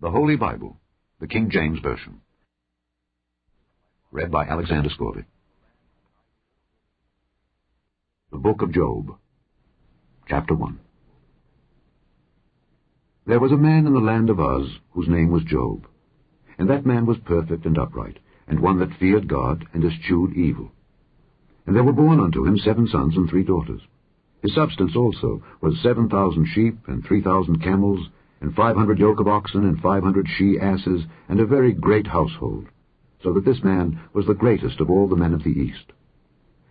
The Holy Bible, the King James Version. Read by Alexander Scorby. The Book of Job, Chapter 1. There was a man in the land of Uz, whose name was Job. And that man was perfect and upright, and one that feared God, and eschewed evil. And there were born unto him 7 sons and 3 daughters. His substance also was 7,000 sheep, and 3,000 camels, and 500 yoke of oxen, and 500 she-asses, and a very great household, so that this man was the greatest of all the men of the east.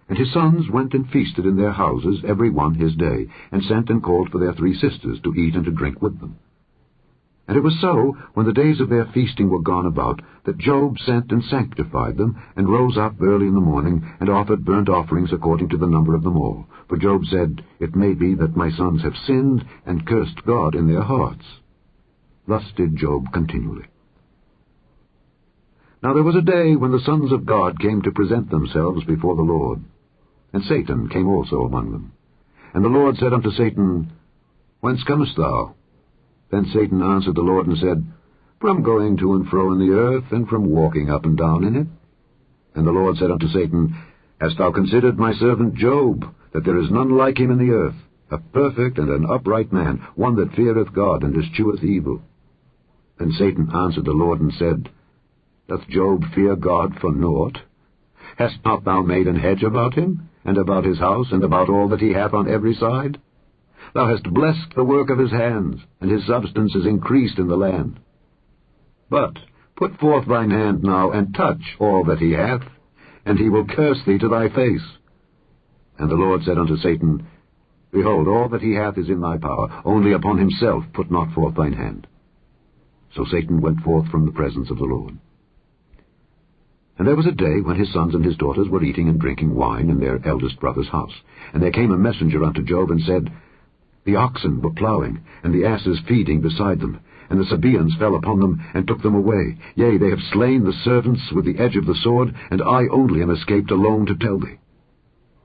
And his sons went and feasted in their houses, every one his day, and sent and called for their 3 sisters to eat and to drink with them. And it was so, when the days of their feasting were gone about, that Job sent and sanctified them, and rose up early in the morning, and offered burnt offerings according to the number of them all. For Job said, It may be that my sons have sinned, and cursed God in their hearts. Thus did Job continually. Now there was a day when the sons of God came to present themselves before the Lord. And Satan came also among them. And the Lord said unto Satan, Whence comest thou? Then Satan answered the Lord and said, From going to and fro in the earth, and from walking up and down in it. And the Lord said unto Satan, Hast thou considered my servant Job, that there is none like him in the earth, a perfect and an upright man, one that feareth God and escheweth evil? Then Satan answered the Lord and said, Doth Job fear God for naught? Hast not thou made an hedge about him, and about his house, and about all that he hath on every side? Thou hast blessed the work of his hands, and his substance is increased in the land. But put forth thine hand now, and touch all that he hath, and he will curse thee to thy face. And the Lord said unto Satan, Behold, all that he hath is in thy power, only upon himself put not forth thine hand. So Satan went forth from the presence of the Lord. And there was a day when his sons and his daughters were eating and drinking wine in their eldest brother's house. And there came a messenger unto Job, and said, The oxen were plowing, and the asses feeding beside them, and the Sabaeans fell upon them, and took them away. Yea, they have slain the servants with the edge of the sword, and I only am escaped alone to tell thee.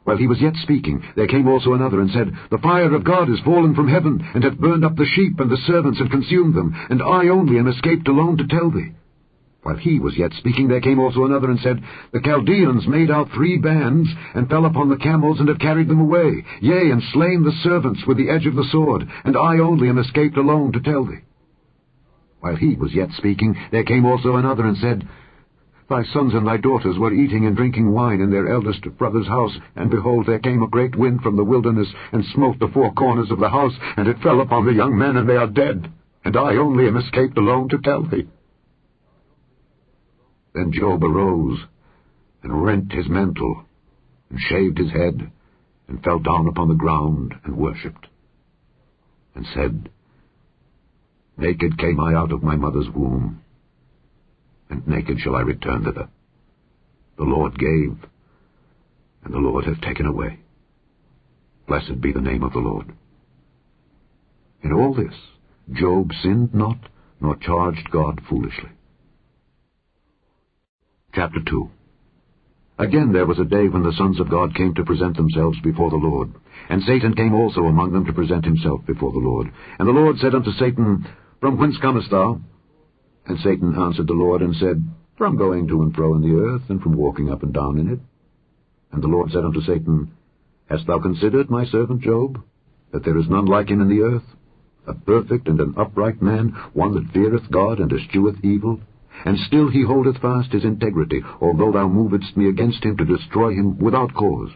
While he was yet speaking, there came also another, and said, The fire of God is fallen from heaven, and hath burned up the sheep and the servants, and consumed them, and I only am escaped alone to tell thee. While he was yet speaking, there came also another, and said, The Chaldeans made out 3 bands, and fell upon the camels, and have carried them away, yea, and slain the servants with the edge of the sword, and I only am escaped alone to tell thee. While he was yet speaking, there came also another, and said, Thy sons and thy daughters were eating and drinking wine in their eldest brother's house, and behold, there came a great wind from the wilderness, and smote the 4 corners of the house, and it fell upon the young men, and they are dead, and I only am escaped alone to tell thee. Then Job arose, and rent his mantle, and shaved his head, and fell down upon the ground, and worshipped, and said, Naked came I out of my mother's womb, and naked shall I return thither. The Lord gave, and the Lord hath taken away. Blessed be the name of the Lord. In all this Job sinned not, nor charged God foolishly. Chapter 2. Again there was a day when the sons of God came to present themselves before the Lord. And Satan came also among them to present himself before the Lord. And the Lord said unto Satan, From whence comest thou? And Satan answered the Lord, and said, From going to and fro in the earth, and from walking up and down in it. And the Lord said unto Satan, Hast thou considered my servant Job, that there is none like him in the earth, a perfect and an upright man, one that feareth God and escheweth evil? And still he holdeth fast his integrity, although thou movedst me against him to destroy him without cause.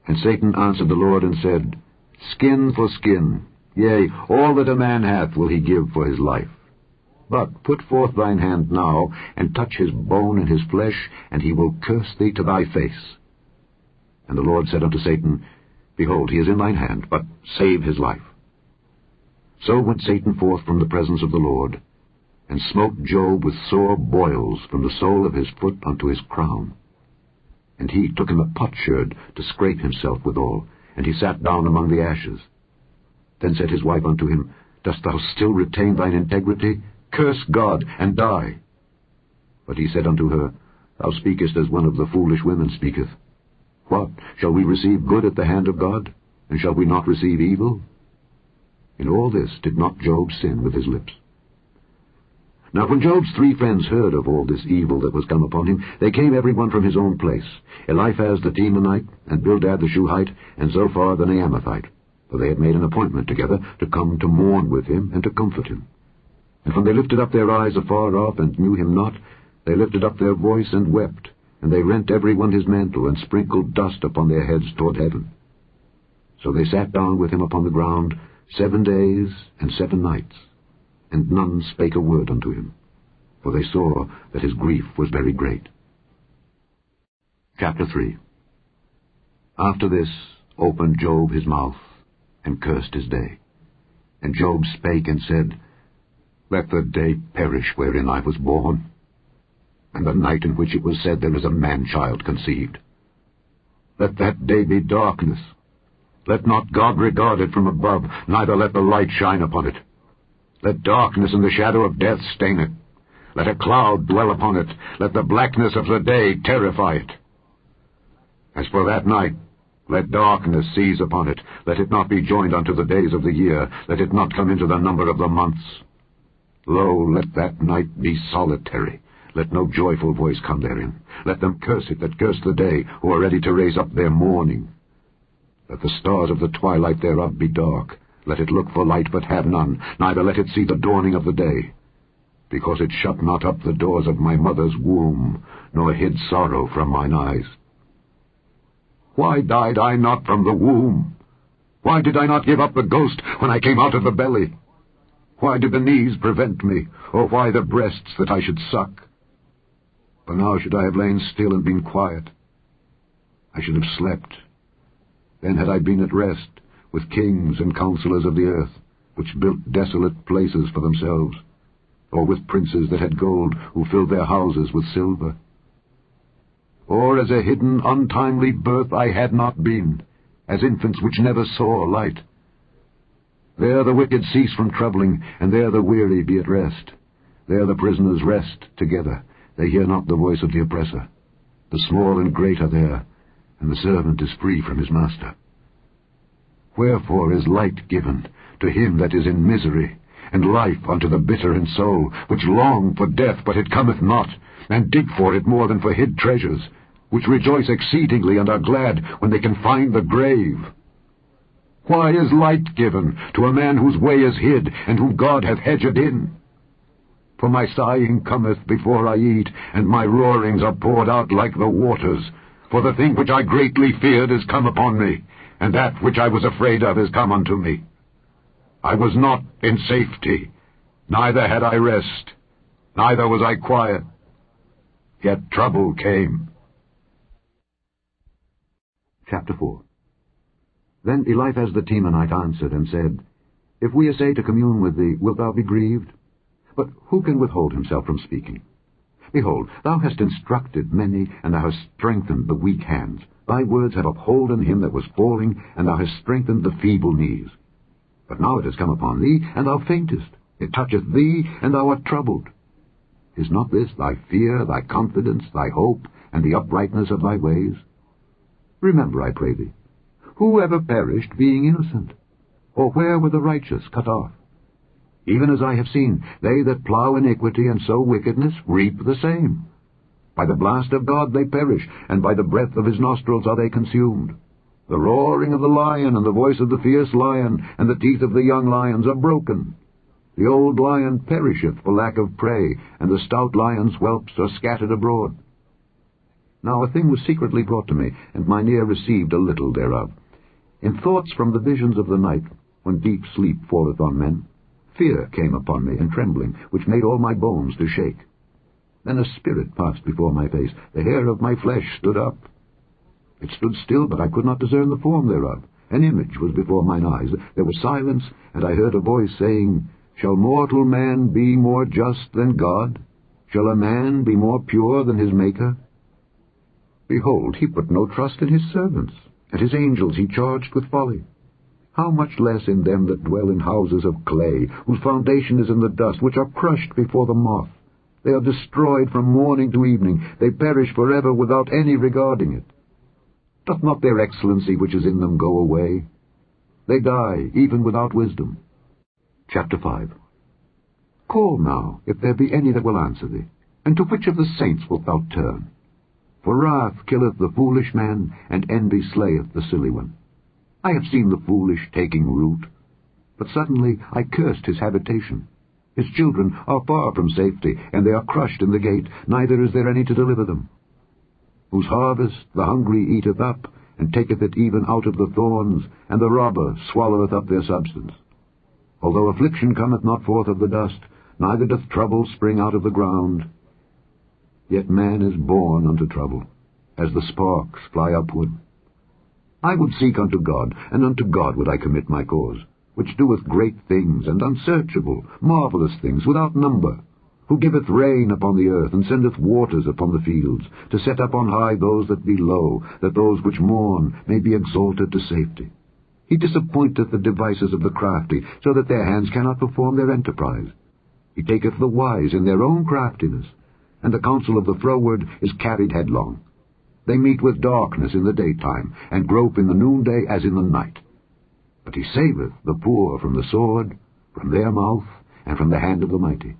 And Satan answered the Lord, and said, Skin for skin, yea, all that a man hath will he give for his life. But put forth thine hand now, and touch his bone and his flesh, and he will curse thee to thy face. And the Lord said unto Satan, Behold, he is in thine hand, but save his life. So went Satan forth from the presence of the Lord, and smote Job with sore boils from the sole of his foot unto his crown. And he took him a potsherd to scrape himself withal, and he sat down among the ashes. Then said his wife unto him, Dost thou still retain thine integrity? Curse God, and die. But he said unto her, Thou speakest as one of the foolish women speaketh. What, shall we receive good at the hand of God, and shall we not receive evil? In all this did not Job sin with his lips. Now when Job's 3 friends heard of all this evil that was come upon him, they came every one from his own place, Eliphaz the Temanite, and Bildad the Shuhite, and Zophar the Naamathite. For they had made an appointment together to come to mourn with him and to comfort him. And when they lifted up their eyes afar off and knew him not, they lifted up their voice and wept, and they rent every one his mantle, and sprinkled dust upon their heads toward heaven. So they sat down with him upon the ground 7 days and 7 nights, and none spake a word unto him, for they saw that his grief was very great. Chapter 3. After this opened Job his mouth, and cursed his day. And Job spake and said, Let the day perish wherein I was born, and the night in which it was said, There is a man-child conceived. Let that day be darkness. Let not God regard it from above, neither let the light shine upon it. Let darkness and the shadow of death stain it. Let a cloud dwell upon it. Let the blackness of the day terrify it. As for that night, let darkness seize upon it. Let it not be joined unto the days of the year. Let it not come into the number of the months. Lo, let that night be solitary. Let no joyful voice come therein. Let them curse it that curse the day, who are ready to raise up their mourning. Let the stars of the twilight thereof be dark. Let it look for light, but have none, neither let it see the dawning of the day. Because it shut not up the doors of my mother's womb, nor hid sorrow from mine eyes. Why died I not from the womb? Why did I not give up the ghost when I came out of the belly? Why did the knees prevent me, or why the breasts that I should suck? For now should I have lain still and been quiet. I should have slept. Then had I been at rest with kings and counselors of the earth, which built desolate places for themselves, or with princes that had gold, who filled their houses with silver. Or as a hidden, untimely birth I had not been, as infants which never saw light. There the wicked cease from troubling, and there the weary be at rest. There the prisoners rest together. They hear not the voice of the oppressor. The small and great are there, and the servant is free from his master. Wherefore is light given to him that is in misery, and life unto the bitter in soul, which long for death, but it cometh not, and dig for it more than for hid treasures, which rejoice exceedingly and are glad when they can find the grave. Why is light given to a man whose way is hid, and whom God hath hedged in? For my sighing cometh before I eat, and my roarings are poured out like the waters. For the thing which I greatly feared is come upon me, and that which I was afraid of is come unto me. I was not in safety, neither had I rest, neither was I quiet. Yet trouble came. Chapter 4. Then Eliphaz the Temanite answered and said, If we essay to commune with thee, wilt thou be grieved? But who can withhold himself from speaking? Behold, thou hast instructed many, and thou hast strengthened the weak hands. Thy words have upholden him that was falling, and thou hast strengthened the feeble knees. But now it has come upon thee, and thou faintest. It toucheth thee, and thou art troubled. Is not this thy fear, thy confidence, thy hope, and the uprightness of thy ways? Remember, I pray thee, who ever perished being innocent? Or where were the righteous cut off? Even as I have seen, they that plough iniquity and sow wickedness reap the same. By the blast of God they perish, and by the breath of his nostrils are they consumed. The roaring of the lion and the voice of the fierce lion and the teeth of the young lions are broken. The old lion perisheth for lack of prey, and the stout lion's whelps are scattered abroad. Now a thing was secretly brought to me, and mine ear received a little thereof. In thoughts from the visions of the night, when deep sleep falleth on men, fear came upon me, and trembling, which made all my bones to shake. Then a spirit passed before my face, the hair of my flesh stood up. It stood still, but I could not discern the form thereof. An image was before mine eyes. There was silence, and I heard a voice saying, Shall mortal man be more just than God? Shall a man be more pure than his Maker? Behold, he put no trust in his servants, and his angels he charged with folly. How much less in them that dwell in houses of clay, whose foundation is in the dust, which are crushed before the moth. They are destroyed from morning to evening. They perish forever without any regarding it. Doth not their excellency which is in them go away? They die even without wisdom. Chapter 5. Call now, if there be any that will answer thee. And to which of the saints wilt thou turn? For wrath killeth the foolish man, and envy slayeth the silly one. I have seen the foolish taking root, but suddenly I cursed his habitation. His children are far from safety, and they are crushed in the gate, neither is there any to deliver them. Whose harvest the hungry eateth up, and taketh it even out of the thorns, and the robber swalloweth up their substance. Although affliction cometh not forth of the dust, neither doth trouble spring out of the ground, yet man is born unto trouble, as the sparks fly upward. I would seek unto God, and unto God would I commit my cause, which doeth great things, and unsearchable, marvelous things, without number, who giveth rain upon the earth, and sendeth waters upon the fields, to set up on high those that be low, that those which mourn may be exalted to safety. He disappointeth the devices of the crafty, so that their hands cannot perform their enterprise. He taketh the wise in their own craftiness, and the counsel of the froward is carried headlong. They meet with darkness in the daytime, and grope in the noonday as in the night. But he saveth the poor from the sword, from their mouth, and from the hand of the mighty.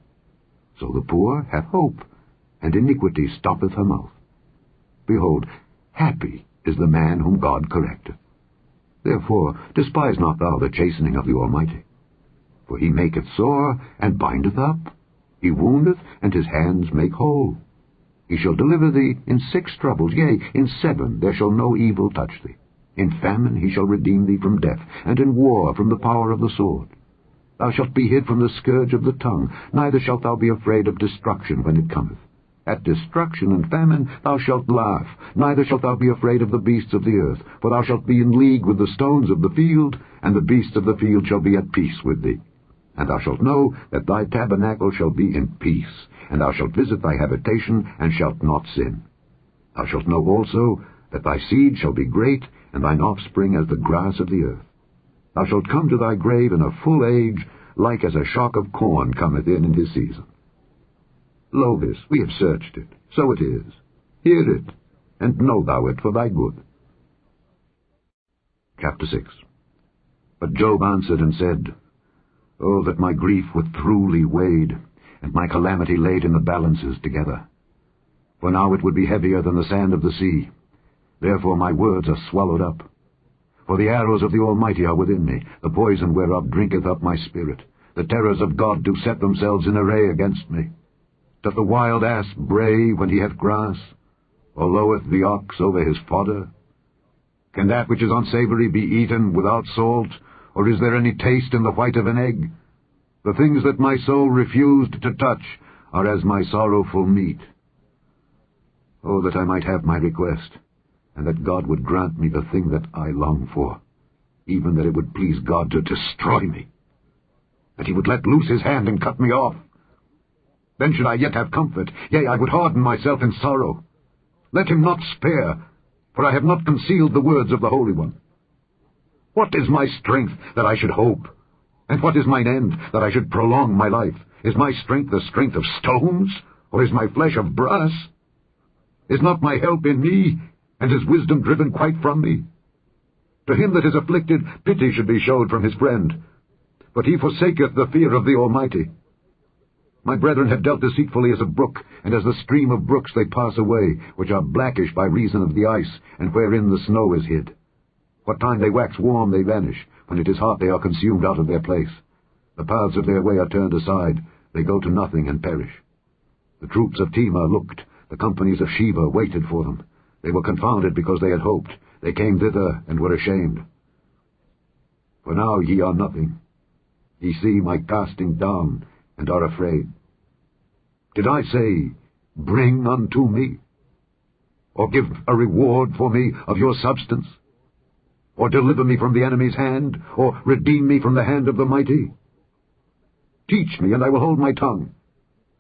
So the poor have hope, and iniquity stoppeth her mouth. Behold, happy is the man whom God correcteth. Therefore despise not thou the chastening of the Almighty. For he maketh sore, and bindeth up. He woundeth, and his hands make whole. He shall deliver thee in 6 troubles, yea, in 7 there shall no evil touch thee. In famine he shall redeem thee from death, and in war from the power of the sword. Thou shalt be hid from the scourge of the tongue, neither shalt thou be afraid of destruction when it cometh. At destruction and famine thou shalt laugh, neither shalt thou be afraid of the beasts of the earth, for thou shalt be in league with the stones of the field, and the beasts of the field shall be at peace with thee. And thou shalt know that thy tabernacle shall be in peace, and thou shalt visit thy habitation, and shalt not sin. Thou shalt know also that thy seed shall be great, and thine offspring as the grass of the earth. Thou shalt come to thy grave in a full age, like as a shock of corn cometh in his season. Lo this, we have searched it, so it is. Hear it, and know thou it for thy good. Chapter 6. But Job answered and said, Oh, that my grief were truly weighed, and my calamity laid in the balances together. For now it would be heavier than the sand of the sea. Therefore my words are swallowed up. For the arrows of the Almighty are within me, the poison whereof drinketh up my spirit. The terrors of God do set themselves in array against me. Doth the wild ass bray when he hath grass, or loweth the ox over his fodder? Can that which is unsavory be eaten without salt, or is there any taste in the white of an egg? The things that my soul refused to touch are as my sorrowful meat. Oh, that I might have my request, and that God would grant me the thing that I long for, even that it would please God to destroy me, that he would let loose his hand and cut me off. Then should I yet have comfort, yea, I would harden myself in sorrow. Let him not spare, for I have not concealed the words of the Holy One. What is my strength that I should hope? And what is mine end that I should prolong my life? Is my strength the strength of stones, or is my flesh of brass? Is not my help in me, and his wisdom driven quite from me? To him that is afflicted, pity should be showed from his friend, but he forsaketh the fear of the Almighty. My brethren have dealt deceitfully as a brook, and as the stream of brooks they pass away, which are blackish by reason of the ice, and wherein the snow is hid. What time they wax warm they vanish, when it is hot they are consumed out of their place. The paths of their way are turned aside, they go to nothing and perish. The troops of Tema looked, the companies of Sheba waited for them. They were confounded because they had hoped. They came thither and were ashamed. For now ye are nothing. Ye see my casting down, and are afraid. Did I say, Bring unto me? Or give a reward for me of your substance? Or deliver me from the enemy's hand? Or redeem me from the hand of the mighty? Teach me, and I will hold my tongue,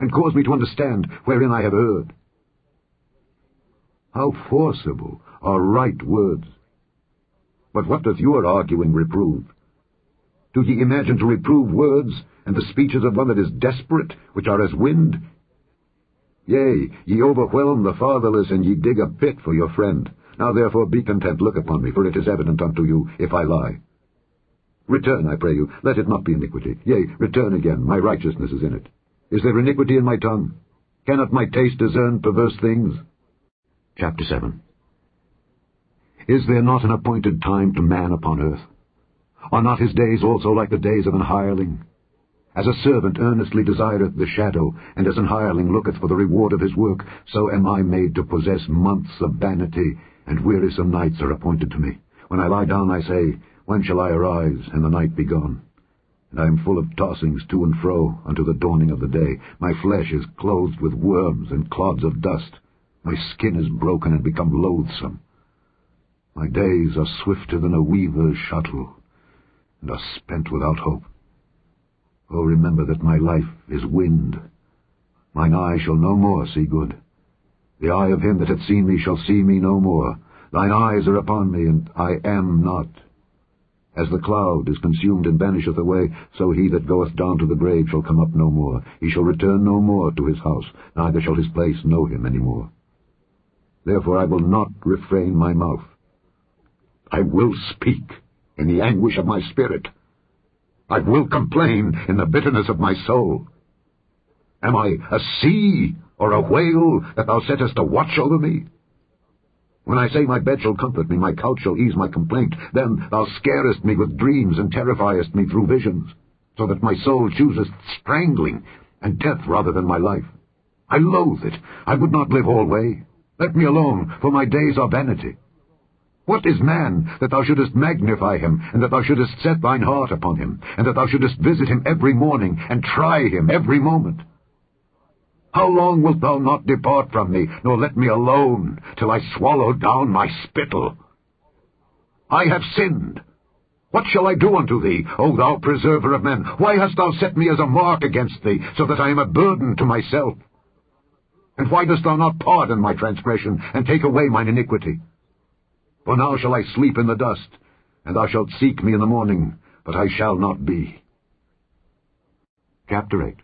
and cause me to understand wherein I have erred. How forcible are right words! But what doth your arguing reprove? Do ye imagine to reprove words, and the speeches of one that is desperate, which are as wind? Yea, ye overwhelm the fatherless, and ye dig a pit for your friend. Now therefore be content, look upon me, for it is evident unto you, if I lie. Return, I pray you, let it not be iniquity. Yea, return again, my righteousness is in it. Is there iniquity in my tongue? Cannot my taste discern perverse things? Chapter 7. Is there not an appointed time to man upon earth? Are not his days also like the days of an hireling? As a servant earnestly desireth the shadow, and as an hireling looketh for the reward of his work, so am I made to possess months of vanity, and wearisome nights are appointed to me. When I lie down I say, When shall I arise, and the night be gone? And I am full of tossings to and fro unto the dawning of the day. My flesh is clothed with worms and clods of dust. My skin is broken and become loathsome. My days are swifter than a weaver's shuttle, and are spent without hope. Oh, remember that my life is wind. Mine eye shall no more see good. The eye of him that hath seen me shall see me no more. Thine eyes are upon me, and I am not. As the cloud is consumed and vanisheth away, so he that goeth down to the grave shall come up no more. He shall return no more to his house, neither shall his place know him any more. Therefore I will not refrain my mouth. I will speak in the anguish of my spirit. I will complain in the bitterness of my soul. Am I a sea or a whale that thou settest a watch over me? When I say my bed shall comfort me, my couch shall ease my complaint, then thou scarest me with dreams and terrifiest me through visions, so that my soul chooseth strangling and death rather than my life. I loathe it. I would not live alway. Let me alone, for my days are vanity. What is man, that thou shouldest magnify him, and that thou shouldest set thine heart upon him, and that thou shouldest visit him every morning, and try him every moment? How long wilt thou not depart from me, nor let me alone, till I swallow down my spittle? I have sinned. What shall I do unto thee, O thou preserver of men? Why hast thou set me as a mark against thee, so that I am a burden to myself? And why dost thou not pardon my transgression, and take away mine iniquity? For now shall I sleep in the dust, and thou shalt seek me in the morning, but I shall not be. Chapter 8.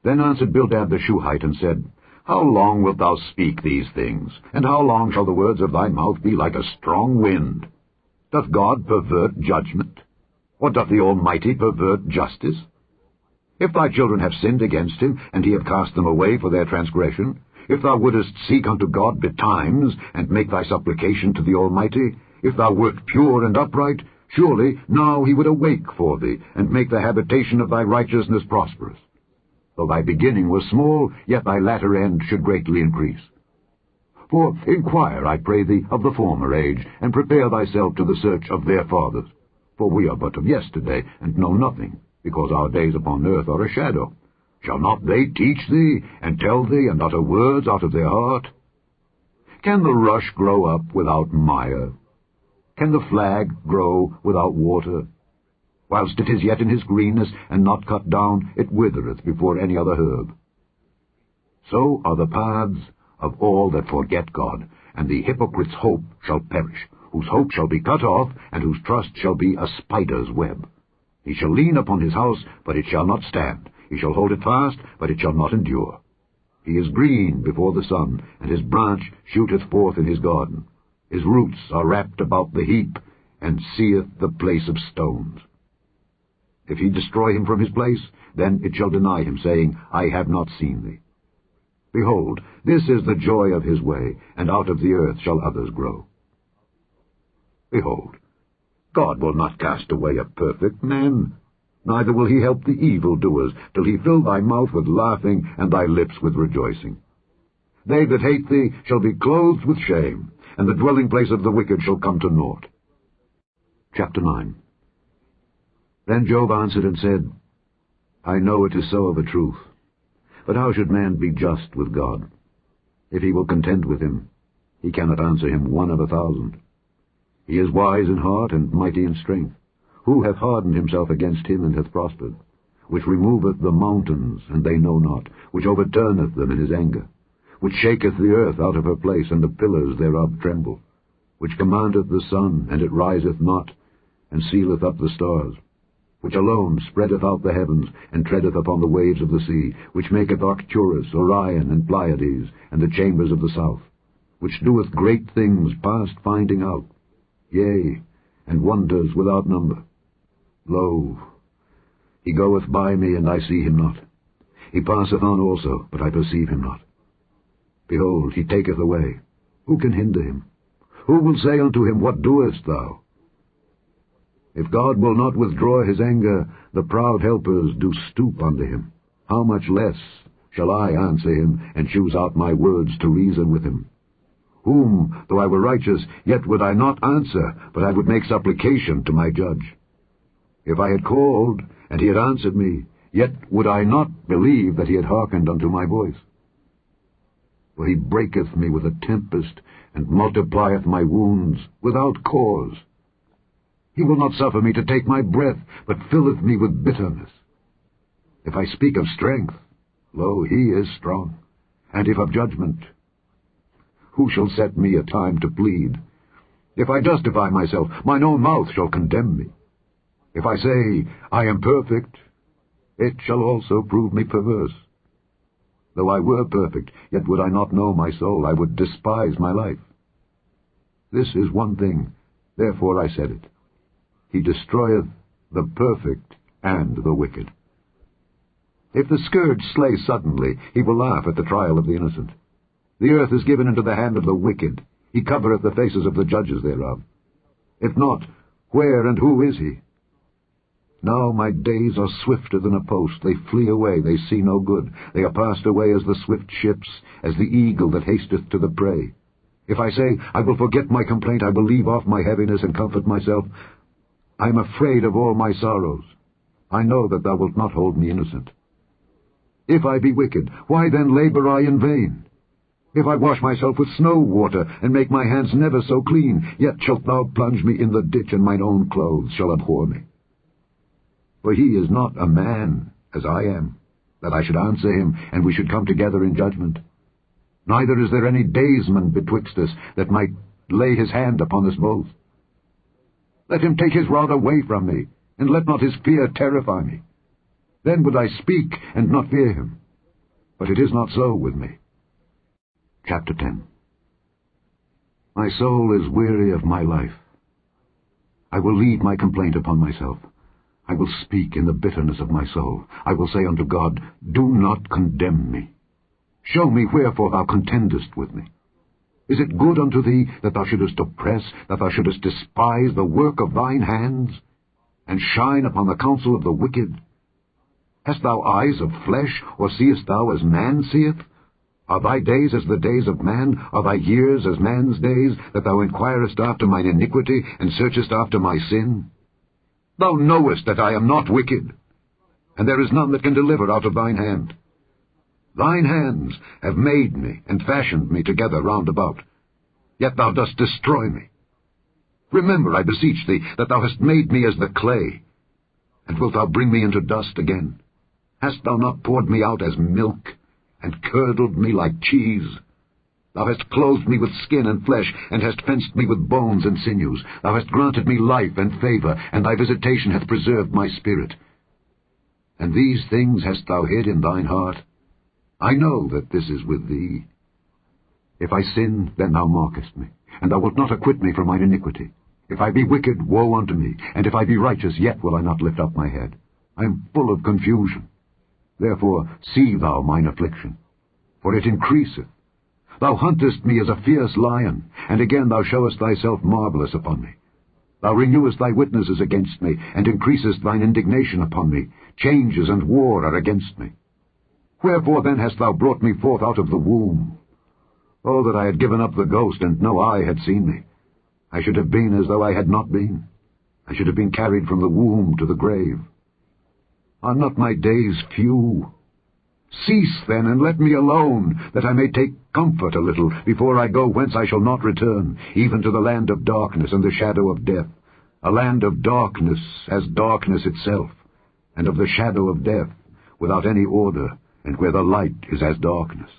Then answered Bildad the Shuhite, and said, How long wilt thou speak these things? And how long shall the words of thy mouth be like a strong wind? Doth God pervert judgment? Or doth the Almighty pervert justice? If thy children have sinned against him, and he have cast them away for their transgression, if thou wouldest seek unto God betimes, and make thy supplication to the Almighty, if thou wert pure and upright, surely now he would awake for thee, and make the habitation of thy righteousness prosperous. Though thy beginning was small, yet thy latter end should greatly increase. For inquire, I pray thee, of the former age, and prepare thyself to the search of their fathers. For we are but of yesterday, and know nothing, because our days upon earth are a shadow. Shall not they teach thee, and tell thee, and utter words out of their heart? Can the rush grow up without mire? Can the flag grow without water? Whilst it is yet in his greenness, and not cut down, it withereth before any other herb. So are the paths of all that forget God, and the hypocrite's hope shall perish, whose hope shall be cut off, and whose trust shall be a spider's web. He shall lean upon his house, but it shall not stand. He shall hold it fast, but it shall not endure. He is green before the sun, and his branch shooteth forth in his garden. His roots are wrapped about the heap, and seeth the place of stones. If he destroy him from his place, then it shall deny him, saying, I have not seen thee. Behold, this is the joy of his way, and out of the earth shall others grow. Behold, God will not cast away a perfect man, neither will he help the evildoers, till he fill thy mouth with laughing, and thy lips with rejoicing. They that hate thee shall be clothed with shame, and the dwelling place of the wicked shall come to naught. Chapter 9. Then Job answered and said, I know it is so of a truth, but how should man be just with God? If he will contend with him, he cannot answer him 1 of 1,000. He is wise in heart and mighty in strength. Who hath hardened himself against him and hath prospered? Which removeth the mountains, and they know not, which overturneth them in his anger, which shaketh the earth out of her place, and the pillars thereof tremble, which commandeth the sun, and it riseth not, and sealeth up the stars, which alone spreadeth out the heavens, and treadeth upon the waves of the sea, which maketh Arcturus, Orion, and Pleiades, and the chambers of the south, which doeth great things past finding out, yea, and wonders without number. Lo, he goeth by me, and I see him not. He passeth on also, but I perceive him not. Behold, he taketh away. Who can hinder him? Who will say unto him, What doest thou? If God will not withdraw his anger, the proud helpers do stoop unto him. How much less shall I answer him, and choose out my words to reason with him? Whom, though I were righteous, yet would I not answer, but I would make supplication to my judge. If I had called, and he had answered me, yet would I not believe that he had hearkened unto my voice. For he breaketh me with a tempest, and multiplieth my wounds without cause. He will not suffer me to take my breath, but filleth me with bitterness. If I speak of strength, lo, he is strong. And if of judgment, who shall set me a time to plead? If I justify myself, mine own mouth shall condemn me. If I say, I am perfect, it shall also prove me perverse. Though I were perfect, yet would I not know my soul, I would despise my life. This is one thing, therefore I said it. He destroyeth the perfect and the wicked. If the scourge slay suddenly, he will laugh at the trial of the innocent. The earth is given into the hand of the wicked. He covereth the faces of the judges thereof. If not, where and who is he? Now my days are swifter than a post. They flee away, they see no good. They are passed away as the swift ships, as the eagle that hasteth to the prey. If I say, I will forget my complaint, I will leave off my heaviness and comfort myself, I am afraid of all my sorrows. I know that thou wilt not hold me innocent. If I be wicked, why then labor I in vain? If I wash myself with snow water, and make my hands never so clean, yet shalt thou plunge me in the ditch, and mine own clothes shall abhor me. For he is not a man, as I am, that I should answer him, and we should come together in judgment. Neither is there any daysman betwixt us, that might lay his hand upon us both. Let him take his rod away from me, and let not his fear terrify me. Then would I speak, and not fear him. But it is not so with me. Chapter 10. My soul is weary of my life. I will lead my complaint upon myself. I will speak in the bitterness of my soul. I will say unto God, Do not condemn me. Show me wherefore thou contendest with me. Is it good unto thee that thou shouldest oppress, that thou shouldest despise the work of thine hands, and shine upon the counsel of the wicked? Hast thou eyes of flesh, or seest thou as man seeth? Are thy days as the days of man? Are thy years as man's days, that thou inquirest after mine iniquity, and searchest after my sin? Thou knowest that I am not wicked, and there is none that can deliver out of thine hand. Thine hands have made me, and fashioned me together round about. Yet thou dost destroy me. Remember, I beseech thee, that thou hast made me as the clay. And wilt thou bring me into dust again? Hast thou not poured me out as milk, and curdled me like cheese? Thou hast clothed me with skin and flesh, and hast fenced me with bones and sinews. Thou hast granted me life and favor, and thy visitation hath preserved my spirit. And these things hast thou hid in thine heart? I know that this is with thee. If I sin, then thou mockest me, and thou wilt not acquit me from mine iniquity. If I be wicked, woe unto me, and if I be righteous, yet will I not lift up my head. I am full of confusion. Therefore see thou mine affliction, for it increaseth. Thou huntest me as a fierce lion, and again thou showest thyself marvelous upon me. Thou renewest thy witnesses against me, and increasest thine indignation upon me. Changes and war are against me. Wherefore then hast thou brought me forth out of the womb? Oh, that I had given up the ghost, and no eye had seen me. I should have been as though I had not been. I should have been carried from the womb to the grave. Are not my days few? Cease then, and let me alone, that I may take comfort a little, before I go whence I shall not return, even to the land of darkness and the shadow of death, a land of darkness as darkness itself, and of the shadow of death, without any order, and where the light is as darkness.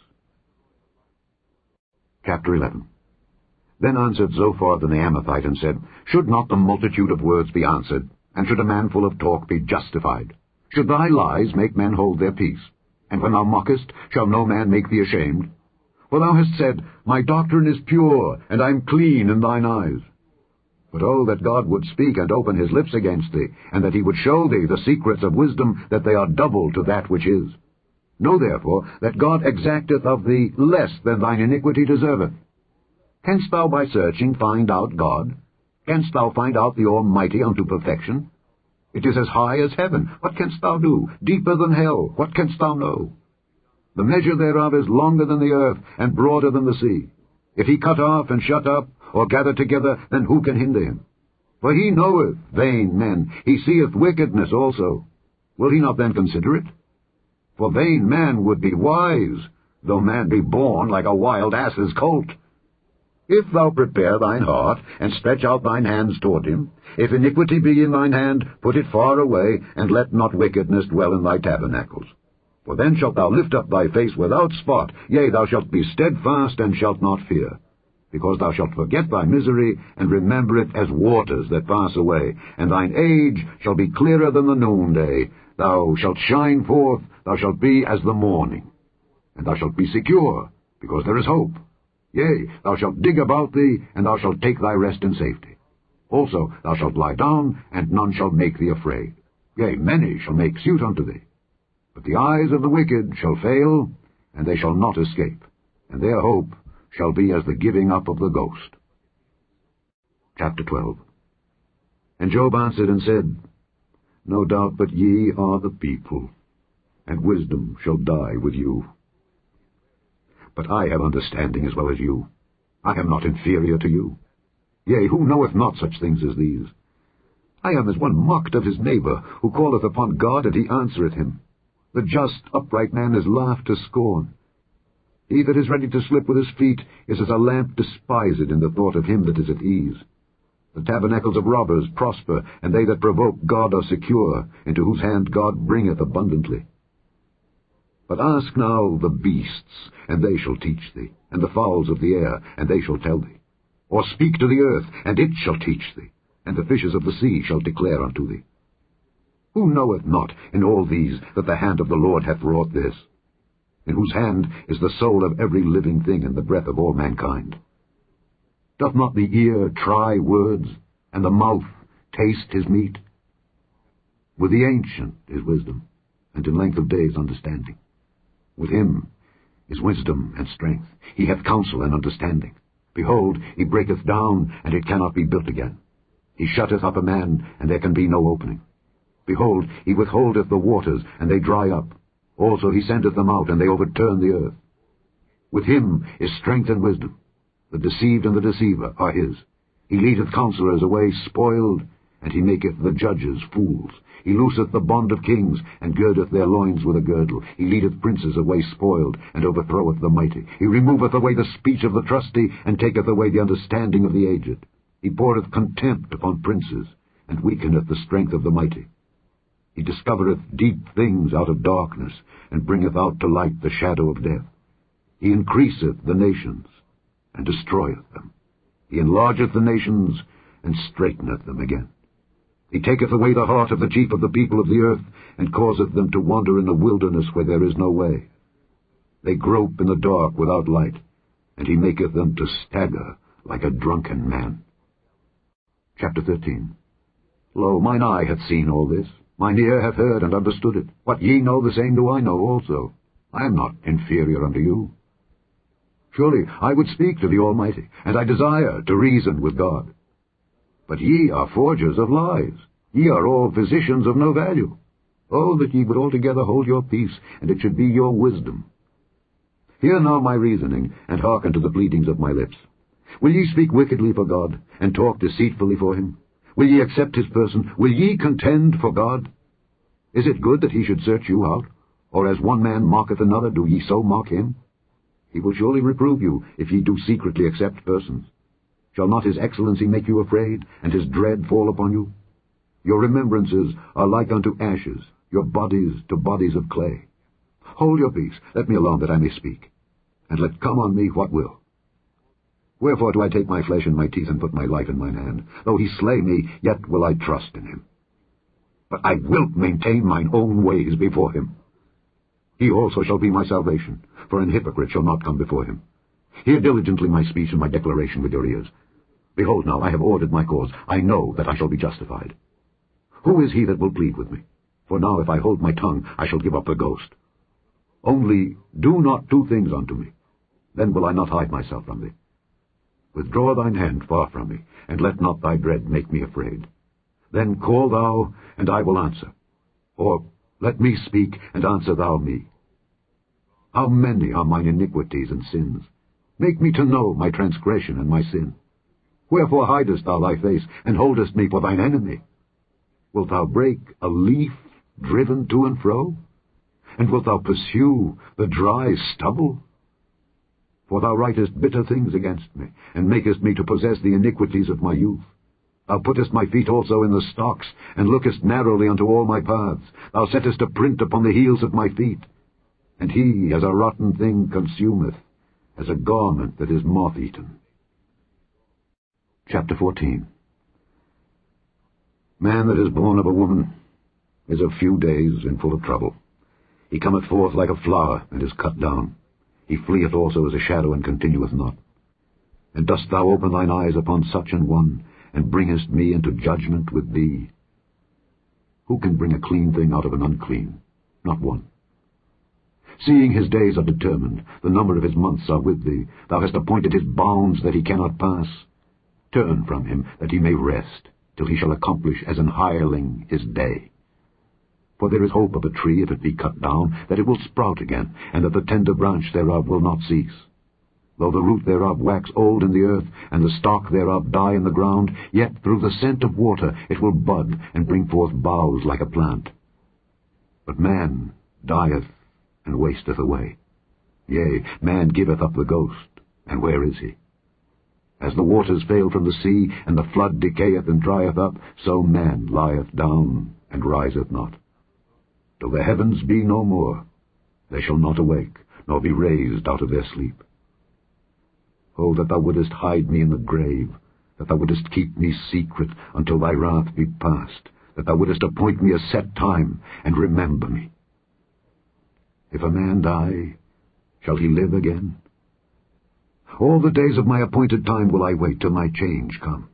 Chapter 11. Then answered Zophar the Naamathite, and said, Should not the multitude of words be answered, and should a man full of talk be justified? Should thy lies make men hold their peace? And when thou mockest, shall no man make thee ashamed? For thou hast said, My doctrine is pure, and I am clean in thine eyes. But oh, that God would speak and open his lips against thee, and that he would show thee the secrets of wisdom, that they are double to that which is. Know therefore that God exacteth of thee less than thine iniquity deserveth. Canst thou by searching find out God? Canst thou find out the Almighty unto perfection? It is as high as heaven. What canst thou do? Deeper than hell. What canst thou know? The measure thereof is longer than the earth, and broader than the sea. If he cut off and shut up, or gather together, then who can hinder him? For he knoweth vain men, he seeth wickedness also. Will he not then consider it? For vain man would be wise, though man be born like a wild ass's colt. If thou prepare thine heart, and stretch out thine hands toward him, if iniquity be in thine hand, put it far away, and let not wickedness dwell in thy tabernacles. For then shalt thou lift up thy face without spot, yea, thou shalt be steadfast, and shalt not fear. Because thou shalt forget thy misery, and remember it as waters that pass away, and thine age shall be clearer than the noonday. Thou shalt shine forth, thou shalt be as the morning. And thou shalt be secure, because there is hope. Yea, thou shalt dig about thee, and thou shalt take thy rest in safety. Also thou shalt lie down, and none shall make thee afraid. Yea, many shall make suit unto thee. But the eyes of the wicked shall fail, and they shall not escape, and their hope shall be as the giving up of the ghost. Chapter 12. And Job answered and said, No doubt but ye are the people, and wisdom shall die with you. But I have understanding as well as you. I am not inferior to you. Yea, who knoweth not such things as these? I am as one mocked of his neighbor, who calleth upon God, and he answereth him. The just, upright man is laughed to scorn. He that is ready to slip with his feet is as a lamp despised in the thought of him that is at ease. The tabernacles of robbers prosper, and they that provoke God are secure, into whose hand God bringeth abundantly. But ask now the beasts, and they shall teach thee, and the fowls of the air, and they shall tell thee. Or speak to the earth, and it shall teach thee, and the fishes of the sea shall declare unto thee. Who knoweth not in all these that the hand of the Lord hath wrought this? In whose hand is the soul of every living thing, and the breath of all mankind? Doth not the ear try words, and the mouth taste his meat? With the ancient is wisdom, and in length of days understanding. With him is wisdom and strength. He hath counsel and understanding. Behold, he breaketh down, and it cannot be built again. He shutteth up a man, and there can be no opening. Behold, he withholdeth the waters, and they dry up. Also he sendeth them out, and they overturn the earth. With him is strength and wisdom. The deceived and the deceiver are his. He leadeth counselors away spoiled, and he maketh the judges fools. He looseth the bond of kings, and girdeth their loins with a girdle. He leadeth princes away spoiled, and overthroweth the mighty. He removeth away the speech of the trusty, and taketh away the understanding of the aged. He poureth contempt upon princes, and weakeneth the strength of the mighty. He discovereth deep things out of darkness, and bringeth out to light the shadow of death. He increaseth the nations, and destroyeth them. He enlargeth the nations, and straighteneth them again. He taketh away the heart of the chief of the people of the earth, and causeth them to wander in the wilderness where there is no way. They grope in the dark without light, and he maketh them to stagger like a drunken man. Chapter 13. Lo, mine eye hath seen all this. Mine ear hath heard and understood it. What ye know, the same do I know also. I am not inferior unto you. Surely I would speak to the Almighty, and I desire to reason with God. But ye are forgers of lies. Ye are all physicians of no value. Oh, that ye would altogether hold your peace, and it should be your wisdom. Hear now my reasoning, and hearken to the pleadings of my lips. Will ye speak wickedly for God, and talk deceitfully for him? Will ye accept his person? Will ye contend for God? Is it good that he should search you out? Or as one man mocketh another, do ye so mock him? He will surely reprove you, if ye do secretly accept persons. Shall not his excellency make you afraid, and his dread fall upon you? Your remembrances are like unto ashes, your bodies to bodies of clay. Hold your peace, let me alone that I may speak, and let come on me what will. Wherefore do I take my flesh in my teeth, and put my life in mine hand? Though he slay me, yet will I trust in him. But I will maintain mine own ways before him. He also shall be my salvation, for an hypocrite shall not come before him. Hear diligently my speech and my declaration with your ears. Behold now, I have ordered my cause. I know that I shall be justified. Who is he that will plead with me? For now if I hold my tongue, I shall give up the ghost. Only do not two things unto me, then will I not hide myself from thee. Withdraw thine hand far from me, and let not thy dread make me afraid. Then call thou, and I will answer. Or let me speak, and answer thou me. How many are mine iniquities and sins? Make me to know my transgression and my sin. Wherefore hidest thou thy face, and holdest me for thine enemy? Wilt thou break a leaf driven to and fro? And wilt thou pursue the dry stubble? For thou writest bitter things against me, and makest me to possess the iniquities of my youth. Thou puttest my feet also in the stocks, and lookest narrowly unto all my paths. Thou settest a print upon the heels of my feet. And he, as a rotten thing, consumeth, as a garment that is moth-eaten. Chapter 14. Man that is born of a woman is of few days and full of trouble. He cometh forth like a flower, and is cut down. He fleeth also as a shadow, and continueth not. And dost thou open thine eyes upon such an one, and bringest me into judgment with thee? Who can bring a clean thing out of an unclean? Not one. Seeing his days are determined, the number of his months are with thee, thou hast appointed his bounds that he cannot pass. Turn from him, that he may rest, till he shall accomplish as an hireling his day. For there is hope of a tree, if it be cut down, that it will sprout again, and that the tender branch thereof will not cease. Though the root thereof wax old in the earth, and the stalk thereof die in the ground, yet through the scent of water it will bud, and bring forth boughs like a plant. But man dieth, and wasteth away. Yea, man giveth up the ghost, and where is he? As the waters fail from the sea, and the flood decayeth and drieth up, so man lieth down, and riseth not. Till the heavens be no more, they shall not awake, nor be raised out of their sleep. Oh, that thou wouldest hide me in the grave, that thou wouldest keep me secret until thy wrath be past, that thou wouldest appoint me a set time, and remember me. If a man die, shall he live again? All the days of my appointed time will I wait till my change come.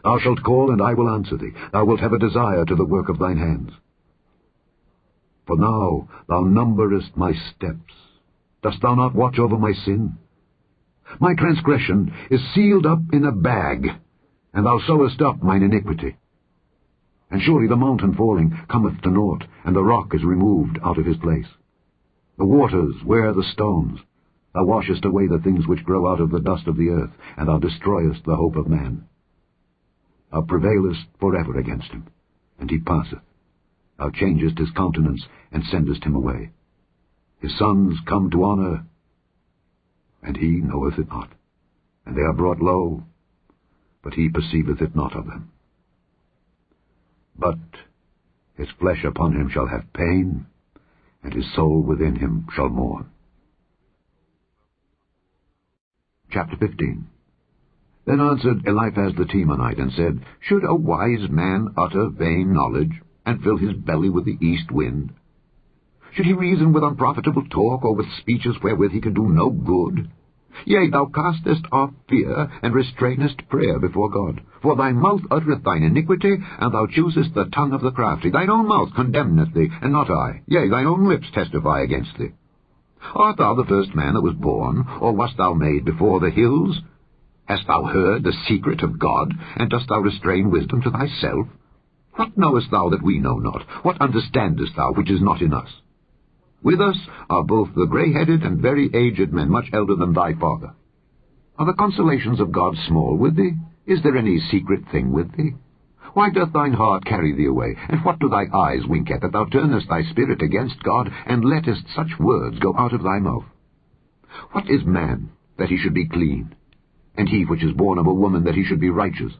Thou shalt call, and I will answer thee. Thou wilt have a desire to the work of thine hands. For now thou numberest my steps. Dost thou not watch over my sin? My transgression is sealed up in a bag, and thou sewest up mine iniquity. And surely the mountain falling cometh to naught, and the rock is removed out of his place. The waters wear the stones. Thou washest away the things which grow out of the dust of the earth, and thou destroyest the hope of man. Thou prevailest forever against him, and he passeth. Thou changest his countenance, and sendest him away. His sons come to honour, and he knoweth it not. And they are brought low, but he perceiveth it not of them. But his flesh upon him shall have pain, and his soul within him shall mourn. Chapter 15. Then answered Eliphaz the Temanite, and said, Should a wise man utter vain knowledge, and fill his belly with the east wind? Should he reason with unprofitable talk, or with speeches wherewith he can do no good? Yea, thou castest off fear, and restrainest prayer before God. For thy mouth uttereth thine iniquity, and thou choosest the tongue of the crafty. Thine own mouth condemneth thee, and not I. Yea, thine own lips testify against thee. Art thou the first man that was born, or wast thou made before the hills? Hast thou heard the secret of God, and dost thou restrain wisdom to thyself? What knowest thou that we know not? What understandest thou which is not in us? With us are both the grey-headed and very aged men, much elder than thy father. Are the consolations of God small with thee? Is there any secret thing with thee? Why doth thine heart carry thee away? And what do thy eyes wink at, that thou turnest thy spirit against God, and lettest such words go out of thy mouth? What is man, that he should be clean? And he which is born of a woman, that he should be righteous?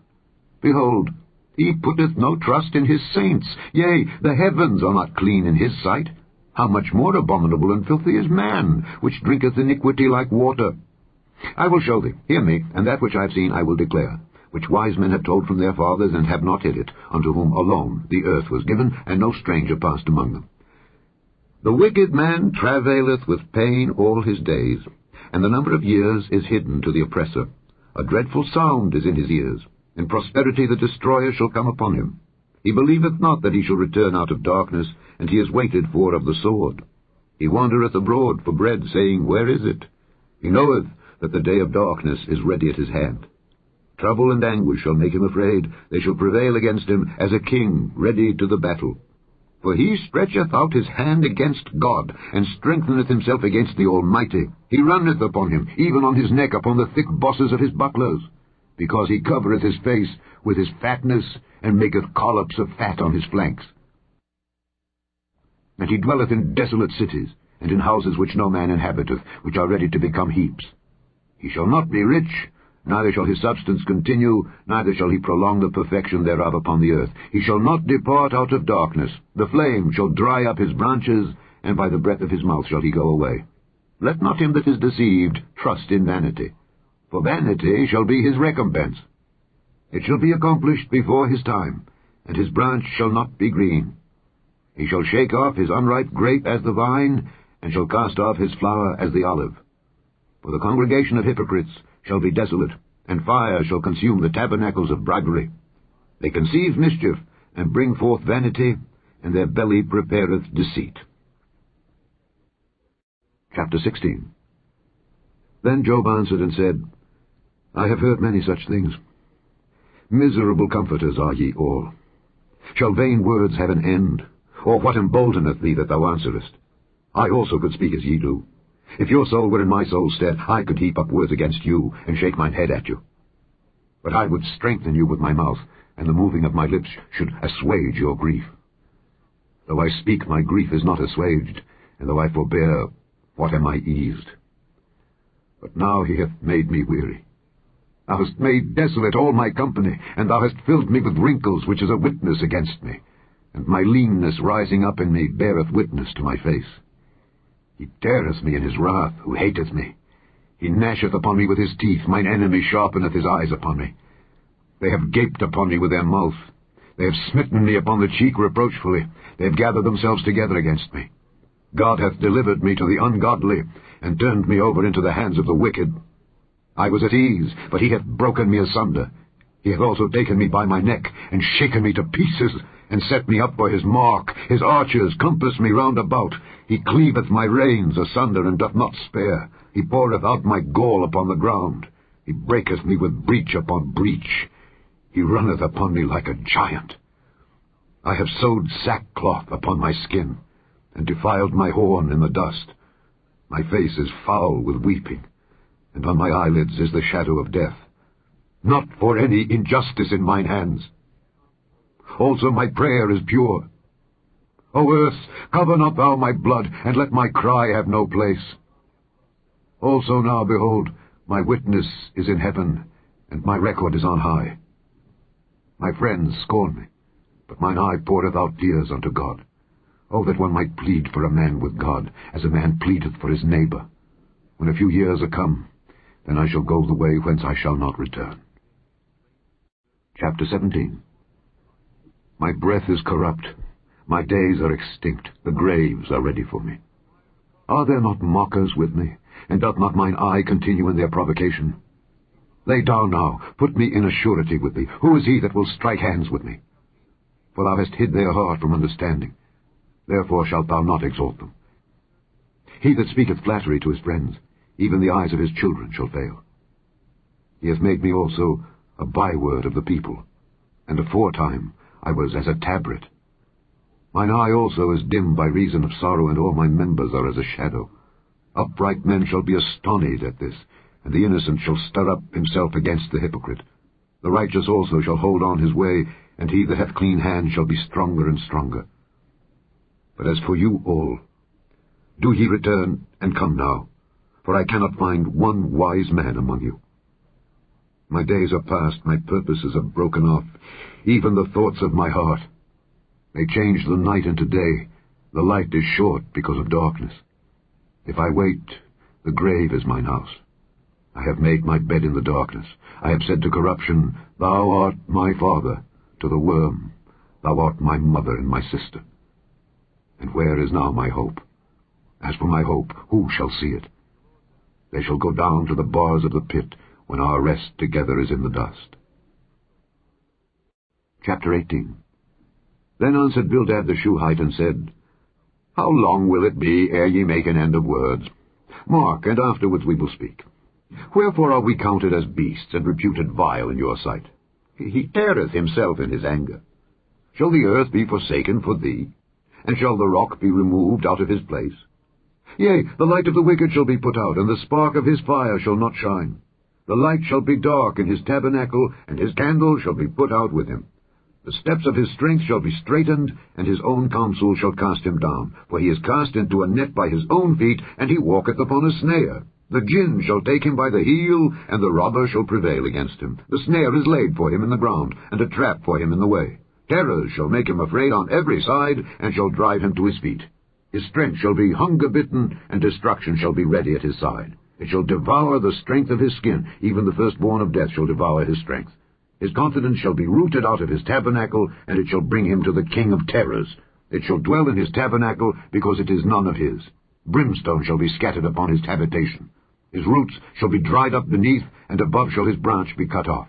Behold, he putteth no trust in his saints. Yea, the heavens are not clean in his sight. How much more abominable and filthy is man, which drinketh iniquity like water? I will show thee, hear me, and that which I have seen I will declare, which wise men have told from their fathers, and have not hid it, unto whom alone the earth was given, and no stranger passed among them. The wicked man travaileth with pain all his days, and the number of years is hidden to the oppressor. A dreadful sound is in his ears. In prosperity the destroyer shall come upon him. He believeth not that he shall return out of darkness, and he is waited for of the sword. He wandereth abroad for bread, saying, Where is it? He knoweth that the day of darkness is ready at his hand. Trouble and anguish shall make him afraid. They shall prevail against him as a king ready to the battle. For he stretcheth out his hand against God, and strengtheneth himself against the Almighty. He runneth upon him, even on his neck, upon the thick bosses of his bucklers. Because he covereth his face with his fatness, and maketh collops of fat on his flanks. And he dwelleth in desolate cities, and in houses which no man inhabiteth, which are ready to become heaps. He shall not be rich, neither shall his substance continue, neither shall he prolong the perfection thereof upon the earth. He shall not depart out of darkness. The flame shall dry up his branches, and by the breath of his mouth shall he go away. Let not him that is deceived trust in vanity, for vanity shall be his recompense. It shall be accomplished before his time, and his branch shall not be green. He shall shake off his unripe grape as the vine, and shall cast off his flower as the olive. For the congregation of hypocrites shall be desolate, and fire shall consume the tabernacles of bribery. They conceive mischief, and bring forth vanity, and their belly prepareth deceit. Chapter 16. Then Job answered and said, I have heard many such things. Miserable comforters are ye all. Shall vain words have an end? Or what emboldeneth thee that thou answerest? I also could speak as ye do. If your soul were in my soul's stead, I could heap up words against you, and shake mine head at you. But I would strengthen you with my mouth, and the moving of my lips should assuage your grief. Though I speak, my grief is not assuaged, and though I forbear, what am I eased? But now he hath made me weary. Thou hast made desolate all my company, and thou hast filled me with wrinkles, which is a witness against me. And my leanness rising up in me beareth witness to my face. He teareth me in his wrath, who hateth me. He gnasheth upon me with his teeth, mine enemy sharpeneth his eyes upon me. They have gaped upon me with their mouth. They have smitten me upon the cheek reproachfully. They have gathered themselves together against me. God hath delivered me to the ungodly, and turned me over into the hands of the wicked. I was at ease, but he hath broken me asunder. He hath also taken me by my neck, and shaken me to pieces, and set me up for his mark. His archers compass me round about. He cleaveth my reins asunder, and doth not spare. He poureth out my gall upon the ground. He breaketh me with breach upon breach. He runneth upon me like a giant. I have sewed sackcloth upon my skin, and defiled my horn in the dust. My face is foul with weeping, and on my eyelids is the shadow of death. Not for any injustice in mine hands. Also my prayer is pure. O earth, cover not thou my blood, and let my cry have no place. Also now, behold, my witness is in heaven, and my record is on high. My friends scorn me, but mine eye poureth out tears unto God. Oh, that one might plead for a man with God, as a man pleadeth for his neighbor. When a few years are come, then I shall go the way whence I shall not return. Chapter 17. My breath is corrupt, my days are extinct, the graves are ready for me. Are there not mockers with me, and doth not mine eye continue in their provocation? Lay down now, put me in a surety with thee. Who is he that will strike hands with me? For thou hast hid their heart from understanding, therefore shalt thou not exalt them. He that speaketh flattery to his friends, even the eyes of his children shall fail. He hath made me also a byword of the people, and aforetime I was as a tabret. Mine eye also is dim by reason of sorrow, and all my members are as a shadow. Upright men shall be astonied at this, and the innocent shall stir up himself against the hypocrite. The righteous also shall hold on his way, and he that hath clean hands shall be stronger and stronger. But as for you all, do ye return, and come now, for I cannot find one wise man among you. My days are past, my purposes are broken off, even the thoughts of my heart. They change the night into day, the light is short because of darkness. If I wait, the grave is mine house. I have made my bed in the darkness. I have said to corruption, Thou art my father, to the worm, Thou art my mother and my sister. And where is now my hope? As for my hope, who shall see it? They shall go down to the bars of the pit, when our rest together is in the dust. Chapter 18. Then answered Bildad the Shuhite, and said, How long will it be ere ye make an end of words? Mark, and afterwards we will speak. Wherefore are we counted as beasts, and reputed vile in your sight? He teareth himself in his anger. Shall the earth be forsaken for thee? And shall the rock be removed out of his place? Yea, the light of the wicked shall be put out, and the spark of his fire shall not shine. The light shall be dark in his tabernacle, and his candle shall be put out with him. The steps of his strength shall be straitened, and his own counsel shall cast him down. For he is cast into a net by his own feet, and he walketh upon a snare. The gin shall take him by the heel, and the robber shall prevail against him. The snare is laid for him in the ground, and a trap for him in the way. Terrors shall make him afraid on every side, and shall drive him to his feet. His strength shall be hunger-bitten, and destruction shall be ready at his side. It shall devour the strength of his skin, even the firstborn of death shall devour his strength. His confidence shall be rooted out of his tabernacle, and it shall bring him to the king of terrors. It shall dwell in his tabernacle, because it is none of his. Brimstone shall be scattered upon his habitation. His roots shall be dried up beneath, and above shall his branch be cut off.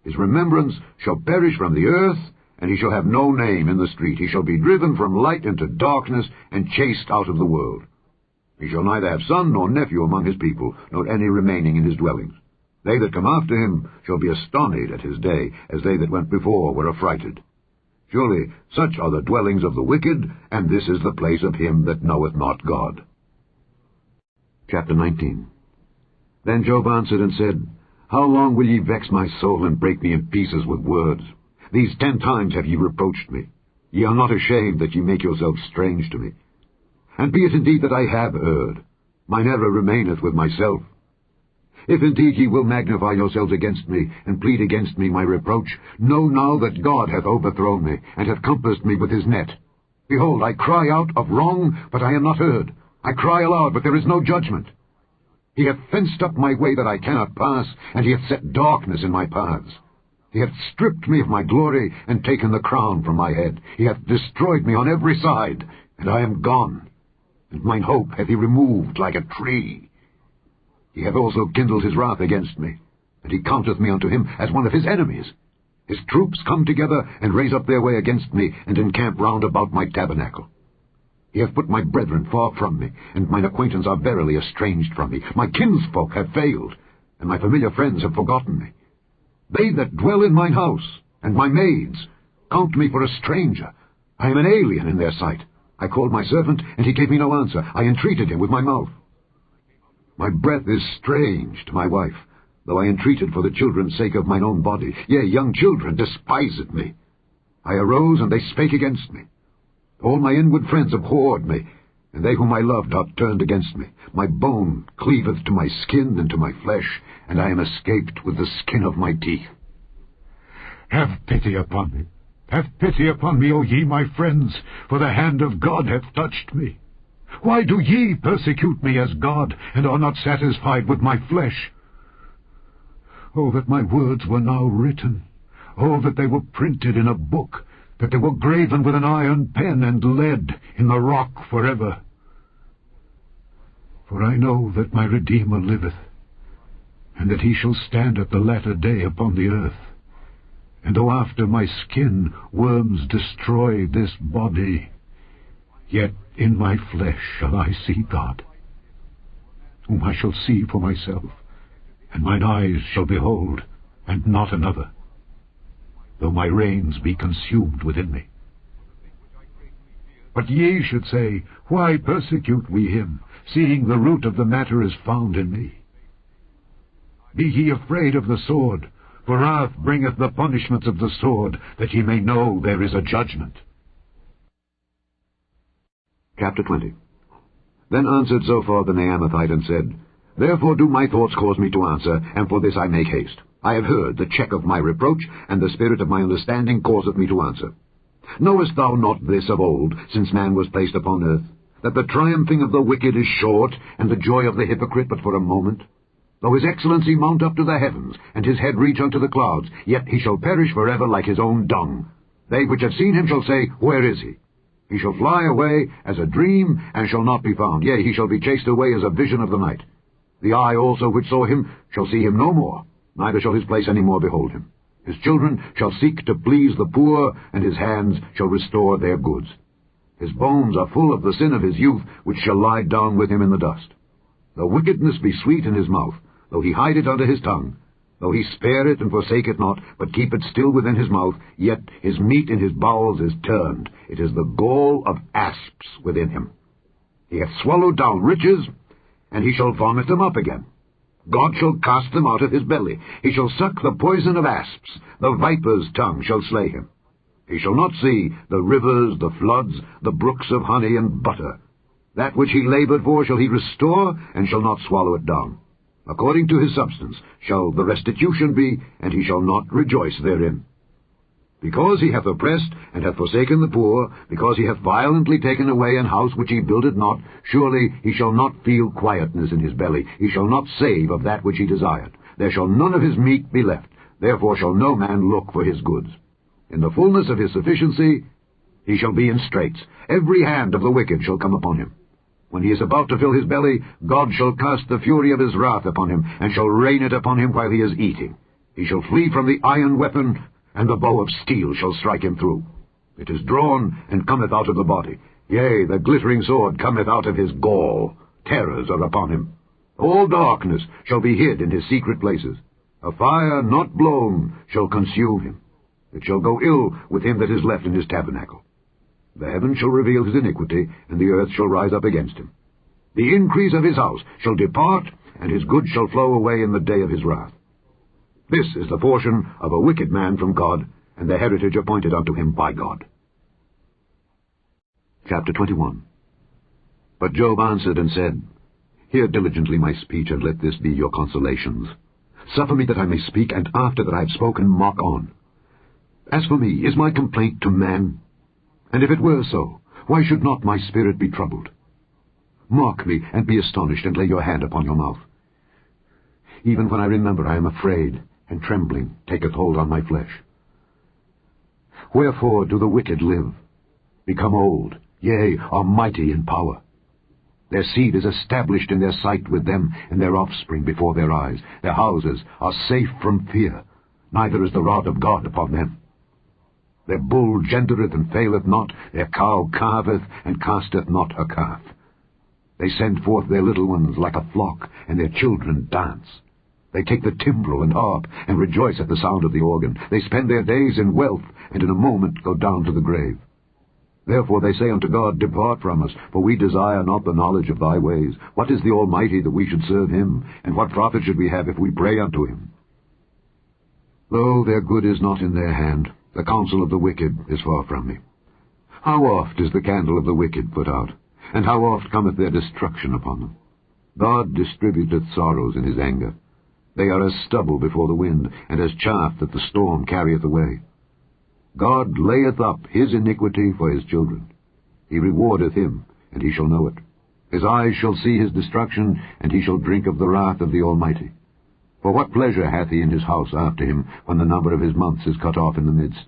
His remembrance shall perish from the earth, and he shall have no name in the street. He shall be driven from light into darkness, and chased out of the world. He shall neither have son nor nephew among his people, nor any remaining in his dwellings. They that come after him shall be astonished at his day, as they that went before were affrighted. Surely such are the dwellings of the wicked, and this is the place of him that knoweth not God. Chapter 19. Then Job answered and said, How long will ye vex my soul, and break me in pieces with words? These 10 times have ye reproached me. Ye are not ashamed that ye make yourselves strange to me. And be it indeed that I have erred, mine error remaineth with myself. If indeed ye will magnify yourselves against me, and plead against me my reproach, know now that God hath overthrown me, and hath compassed me with his net. Behold, I cry out of wrong, but I am not heard. I cry aloud, but there is no judgment. He hath fenced up my way that I cannot pass, and he hath set darkness in my paths. He hath stripped me of my glory, and taken the crown from my head. He hath destroyed me on every side, and I am gone. And mine hope hath he removed like a tree. He hath also kindled his wrath against me, and he counteth me unto him as one of his enemies. His troops come together, and raise up their way against me, and encamp round about my tabernacle. He hath put my brethren far from me, and mine acquaintance are verily estranged from me. My kinsfolk have failed, and my familiar friends have forgotten me. They that dwell in mine house, and my maids, count me for a stranger. I am an alien in their sight. I called my servant, and he gave me no answer. I entreated him with my mouth. My breath is strange to my wife, though I entreated for the children's sake of mine own body. Yea, young children despised me. I arose, and they spake against me. All my inward friends abhorred me, and they whom I loved are turned against me. My bone cleaveth to my skin and to my flesh, and I am escaped with the skin of my teeth. Have pity upon me. Have pity upon me, O ye my friends, for the hand of God hath touched me. Why do ye persecute me as God, and are not satisfied with my flesh? Oh, that my words were now written! Oh, that they were printed in a book, that they were graven with an iron pen and lead in the rock forever. For I know that my Redeemer liveth, and that he shall stand at the latter day upon the earth. And though after my skin worms destroy this body, yet in my flesh shall I see God, whom I shall see for myself, and mine eyes shall behold, and not another, though my reins be consumed within me. But ye should say, Why persecute we him, seeing the root of the matter is found in me? Be ye afraid of the sword, for wrath bringeth the punishments of the sword, that ye may know there is a judgment. Chapter 20. Then answered Zophar the Naamathite, and said, Therefore do my thoughts cause me to answer, and for this I make haste. I have heard the check of my reproach, and the spirit of my understanding causeth me to answer. Knowest thou not this of old, since man was placed upon earth, that the triumphing of the wicked is short, and the joy of the hypocrite but for a moment? Though his excellency mount up to the heavens, and his head reach unto the clouds, yet he shall perish forever like his own dung. They which have seen him shall say, Where is he? He shall fly away as a dream, and shall not be found. Yea, he shall be chased away as a vision of the night. The eye also which saw him shall see him no more, neither shall his place any more behold him. His children shall seek to please the poor, and his hands shall restore their goods. His bones are full of the sin of his youth, which shall lie down with him in the dust. Though wickedness be sweet in his mouth, though he hide it under his tongue, though he spare it and forsake it not, but keep it still within his mouth, yet his meat in his bowels is turned. It is the gall of asps within him. He hath swallowed down riches, and he shall vomit them up again. God shall cast them out of his belly. He shall suck the poison of asps. The viper's tongue shall slay him. He shall not see the rivers, the floods, the brooks of honey and butter. That which he laboured for shall he restore, and shall not swallow it down. According to his substance shall the restitution be, and he shall not rejoice therein. Because he hath oppressed and hath forsaken the poor, because he hath violently taken away an house which he builded not, surely he shall not feel quietness in his belly. He shall not save of that which he desired. There shall none of his meat be left. Therefore shall no man look for his goods. In the fullness of his sufficiency he shall be in straits. Every hand of the wicked shall come upon him. When he is about to fill his belly, God shall cast the fury of his wrath upon him, and shall rain it upon him while he is eating. He shall flee from the iron weapon, and the bow of steel shall strike him through. It is drawn, and cometh out of the body. Yea, the glittering sword cometh out of his gall. Terrors are upon him. All darkness shall be hid in his secret places. A fire not blown shall consume him. It shall go ill with him that is left in his tabernacle. The heavens shall reveal his iniquity, and the earth shall rise up against him. The increase of his house shall depart, and his goods shall flow away in the day of his wrath. This is the portion of a wicked man from God, and the heritage appointed unto him by God. Chapter 21. But Job answered and said, Hear diligently my speech, and let this be your consolations. Suffer me that I may speak, and after that I have spoken, mock on. As for me, is my complaint to man? And if it were so, why should not my spirit be troubled? Mark me, and be astonished, and lay your hand upon your mouth. Even when I remember, I am afraid, and trembling taketh hold on my flesh. Wherefore do the wicked live, become old, yea, are mighty in power? Their seed is established in their sight with them, and their offspring before their eyes. Their houses are safe from fear, neither is the rod of God upon them. Their bull gendereth and faileth not, their cow calveth and casteth not her calf. They send forth their little ones like a flock, and their children dance. They take the timbrel and harp, and rejoice at the sound of the organ. They spend their days in wealth, and in a moment go down to the grave. Therefore they say unto God, Depart from us, for we desire not the knowledge of thy ways. What is the Almighty that we should serve him? And what profit should we have if we pray unto him? Lo, their good is not in their hand. The counsel of the wicked is far from me. How oft is the candle of the wicked put out? And how oft cometh their destruction upon them? God distributeth sorrows in his anger. They are as stubble before the wind, and as chaff that the storm carrieth away. God layeth up his iniquity for his children. He rewardeth him, and he shall know it. His eyes shall see his destruction, and he shall drink of the wrath of the Almighty. For what pleasure hath he in his house after him, when the number of his months is cut off in the midst?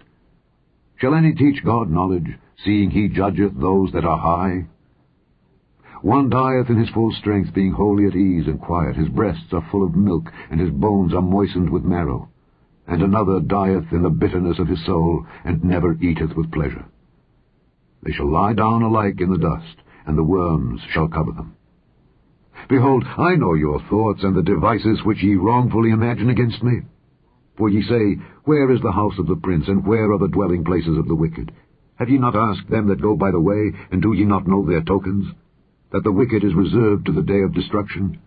Shall any teach God knowledge, seeing he judgeth those that are high? One dieth in his full strength, being wholly at ease and quiet. His breasts are full of milk, and his bones are moistened with marrow. And another dieth in the bitterness of his soul, and never eateth with pleasure. They shall lie down alike in the dust, and the worms shall cover them. Behold, I know your thoughts, and the devices which ye wrongfully imagine against me. For ye say, Where is the house of the prince, and where are the dwelling places of the wicked? Have ye not asked them that go by the way, and do ye not know their tokens? That the wicked is reserved to the day of destruction?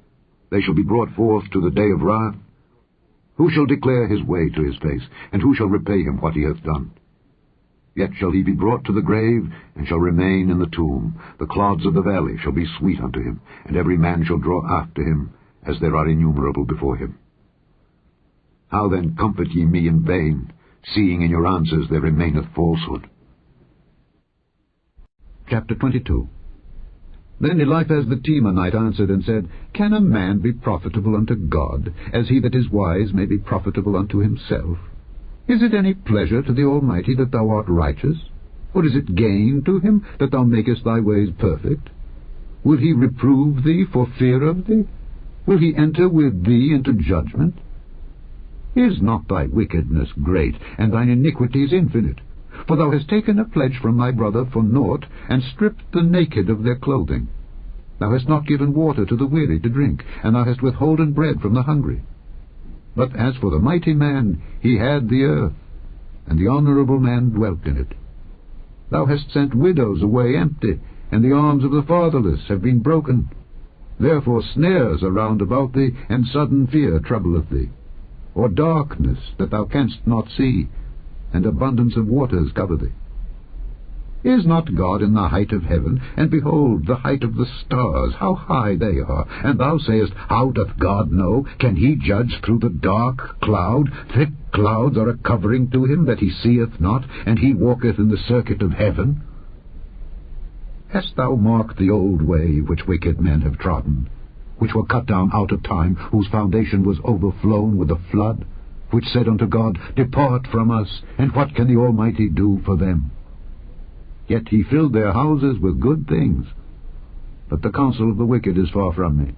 They shall be brought forth to the day of wrath. Who shall declare his way to his face, and who shall repay him what he hath done? Yet shall he be brought to the grave, and shall remain in the tomb. The clods of the valley shall be sweet unto him, and every man shall draw after him, as there are innumerable before him. How then comfort ye me in vain, seeing in your answers there remaineth falsehood? Chapter 22. Then Eliphaz the Temanite answered and said, Can a man be profitable unto God, as he that is wise may be profitable unto himself? Is it any pleasure to the Almighty that thou art righteous? Or is it gain to him that thou makest thy ways perfect? Will he reprove thee for fear of thee? Will he enter with thee into judgment? Is not thy wickedness great, and thine iniquities infinite? For thou hast taken a pledge from thy brother for naught, and stripped the naked of their clothing. Thou hast not given water to the weary to drink, and thou hast withholden bread from the hungry. But as for the mighty man, he had the earth, and the honorable man dwelt in it. Thou hast sent widows away empty, and the arms of the fatherless have been broken. Therefore snares are round about thee, and sudden fear troubleth thee, or darkness that thou canst not see, and abundance of waters cover thee. Is not God in the height of heaven? And behold, the height of the stars, how high they are. And thou sayest, How doth God know? Can he judge through the dark cloud? Thick clouds are a covering to him that he seeth not, and he walketh in the circuit of heaven. Hast thou marked the old way which wicked men have trodden, which were cut down out of time, whose foundation was overflown with the flood, which said unto God, Depart from us, and what can the Almighty do for them? Yet he filled their houses with good things. But the counsel of the wicked is far from me.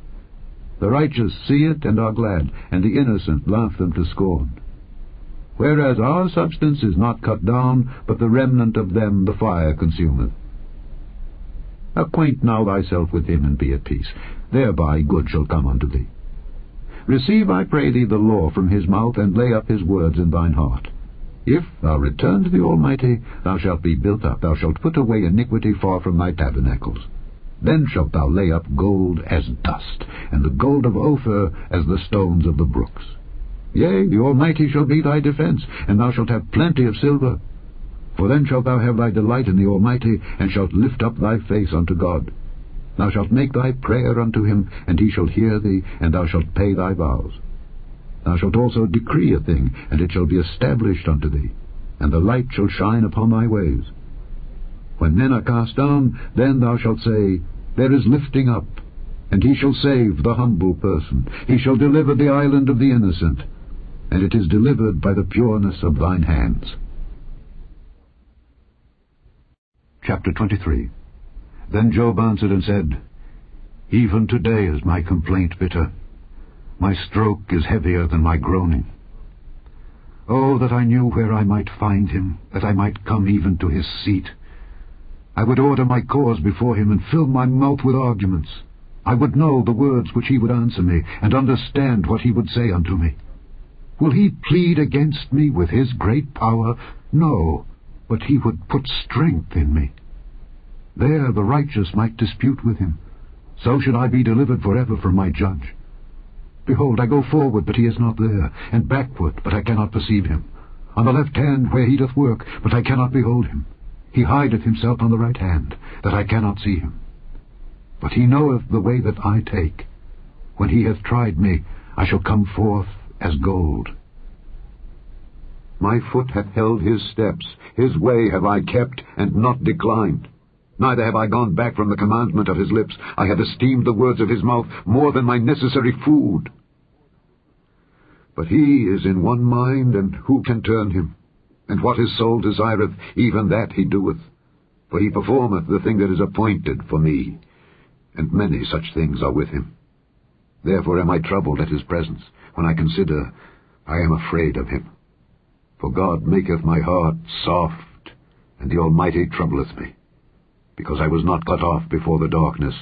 The righteous see it and are glad, and the innocent laugh them to scorn. Whereas our substance is not cut down, but the remnant of them the fire consumeth. Acquaint now thyself with him, and be at peace. Thereby good shall come unto thee. Receive, I pray thee, the law from his mouth, and lay up his words in thine heart. If thou return to the Almighty, thou shalt be built up. Thou shalt put away iniquity far from thy tabernacles. Then shalt thou lay up gold as dust, and the gold of Ophir as the stones of the brooks. Yea, the Almighty shall be thy defense, and thou shalt have plenty of silver. For then shalt thou have thy delight in the Almighty, and shalt lift up thy face unto God. Thou shalt make thy prayer unto him, and he shall hear thee, and thou shalt pay thy vows. Thou shalt also decree a thing, and it shall be established unto thee, and the light shall shine upon thy ways. When men are cast down, then thou shalt say, There is lifting up, and he shall save the humble person. He shall deliver the island of the innocent, and it is delivered by the pureness of thine hands. Chapter 23. Then Job answered and said, Even today is my complaint bitter. My stroke is heavier than my groaning. Oh, that I knew where I might find him, that I might come even to his seat. I would order my cause before him, and fill my mouth with arguments. I would know the words which he would answer me, and understand what he would say unto me. Will he plead against me with his great power? No, but he would put strength in me. There the righteous might dispute with him. So should I be delivered forever from my judge. Behold, I go forward, but he is not there, and backward, but I cannot perceive him. On the left hand where he doth work, but I cannot behold him. He hideth himself on the right hand, that I cannot see him. But he knoweth the way that I take. When he hath tried me, I shall come forth as gold. My foot hath held his steps, his way have I kept, and not declined. Neither have I gone back from the commandment of his lips. I have esteemed the words of his mouth more than my necessary food. But he is in one mind, and who can turn him? And what his soul desireth, even that he doeth. For he performeth the thing that is appointed for me, and many such things are with him. Therefore am I troubled at his presence. When I consider, I am afraid of him. For God maketh my heart soft, and the Almighty troubleth me. Because I was not cut off before the darkness,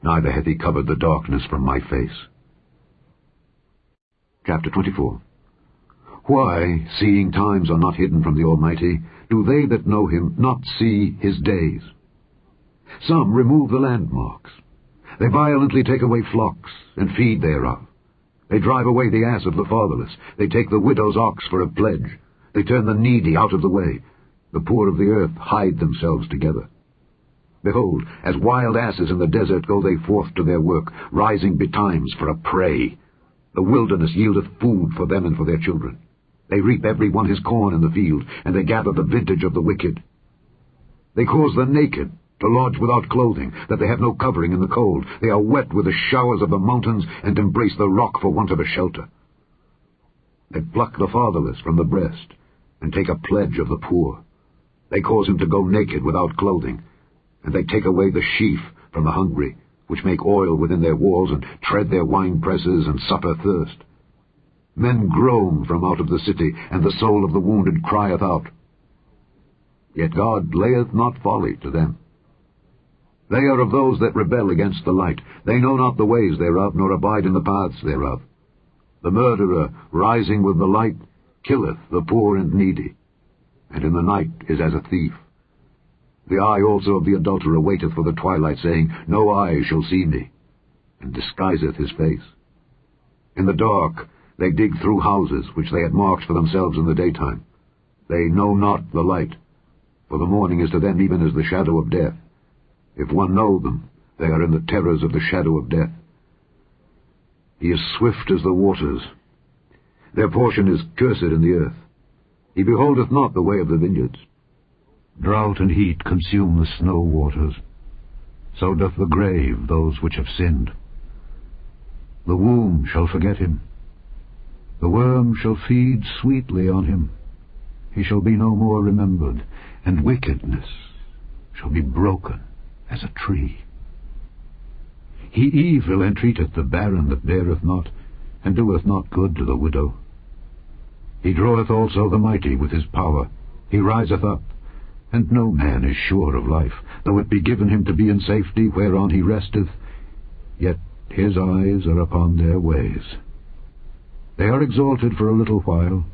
neither hath he covered the darkness from my face. Chapter 24. Why, seeing times are not hidden from the Almighty, do they that know him not see his days? Some remove the landmarks. They violently take away flocks, and feed thereof. They drive away the ass of the fatherless. They take the widow's ox for a pledge. They turn the needy out of the way. The poor of the earth hide themselves together. Behold, as wild asses in the desert go they forth to their work, rising betimes for a prey. The wilderness yieldeth food for them and for their children. They reap every one his corn in the field, and they gather the vintage of the wicked. They cause the naked to lodge without clothing, that they have no covering in the cold. They are wet with the showers of the mountains, and embrace the rock for want of a shelter. They pluck the fatherless from the breast, and take a pledge of the poor. They cause him to go naked without clothing, and they take away the sheaf from the hungry, which make oil within their walls, and tread their winepresses, and suffer thirst. Men groan from out of the city, and the soul of the wounded crieth out. Yet God layeth not folly to them. They are of those that rebel against the light. They know not the ways thereof, nor abide in the paths thereof. The murderer, rising with the light, killeth the poor and needy, and in the night is as a thief. The eye also of the adulterer waiteth for the twilight, saying, No eye shall see me, and disguiseth his face. In the dark they dig through houses, which they had marked for themselves in the daytime. They know not the light, for the morning is to them even as the shadow of death. If one know them, they are in the terrors of the shadow of death. He is swift as the waters. Their portion is cursed in the earth. He beholdeth not the way of the vineyards. Drought and heat consume the snow waters. So doth the grave those which have sinned. The womb shall forget him. The worm shall feed sweetly on him. He shall be no more remembered, and wickedness shall be broken as a tree. He evil entreateth the barren that beareth not, and doeth not good to the widow. He draweth also the mighty with his power. He riseth up, and no man is sure of life, though it be given him to be in safety whereon he resteth, yet his eyes are upon their ways. They are exalted for a little while,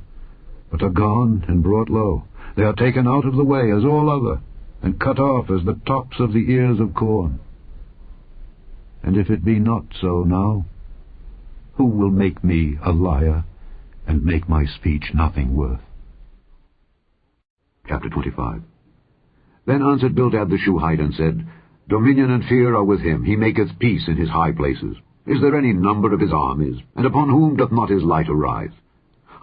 but are gone and brought low. They are taken out of the way as all other, and cut off as the tops of the ears of corn. And if it be not so now, who will make me a liar, and make my speech nothing worth? Chapter 25. Then answered Bildad the Shuhite, and said, Dominion and fear are with him. He maketh peace in his high places. Is there any number of his armies? And upon whom doth not his light arise?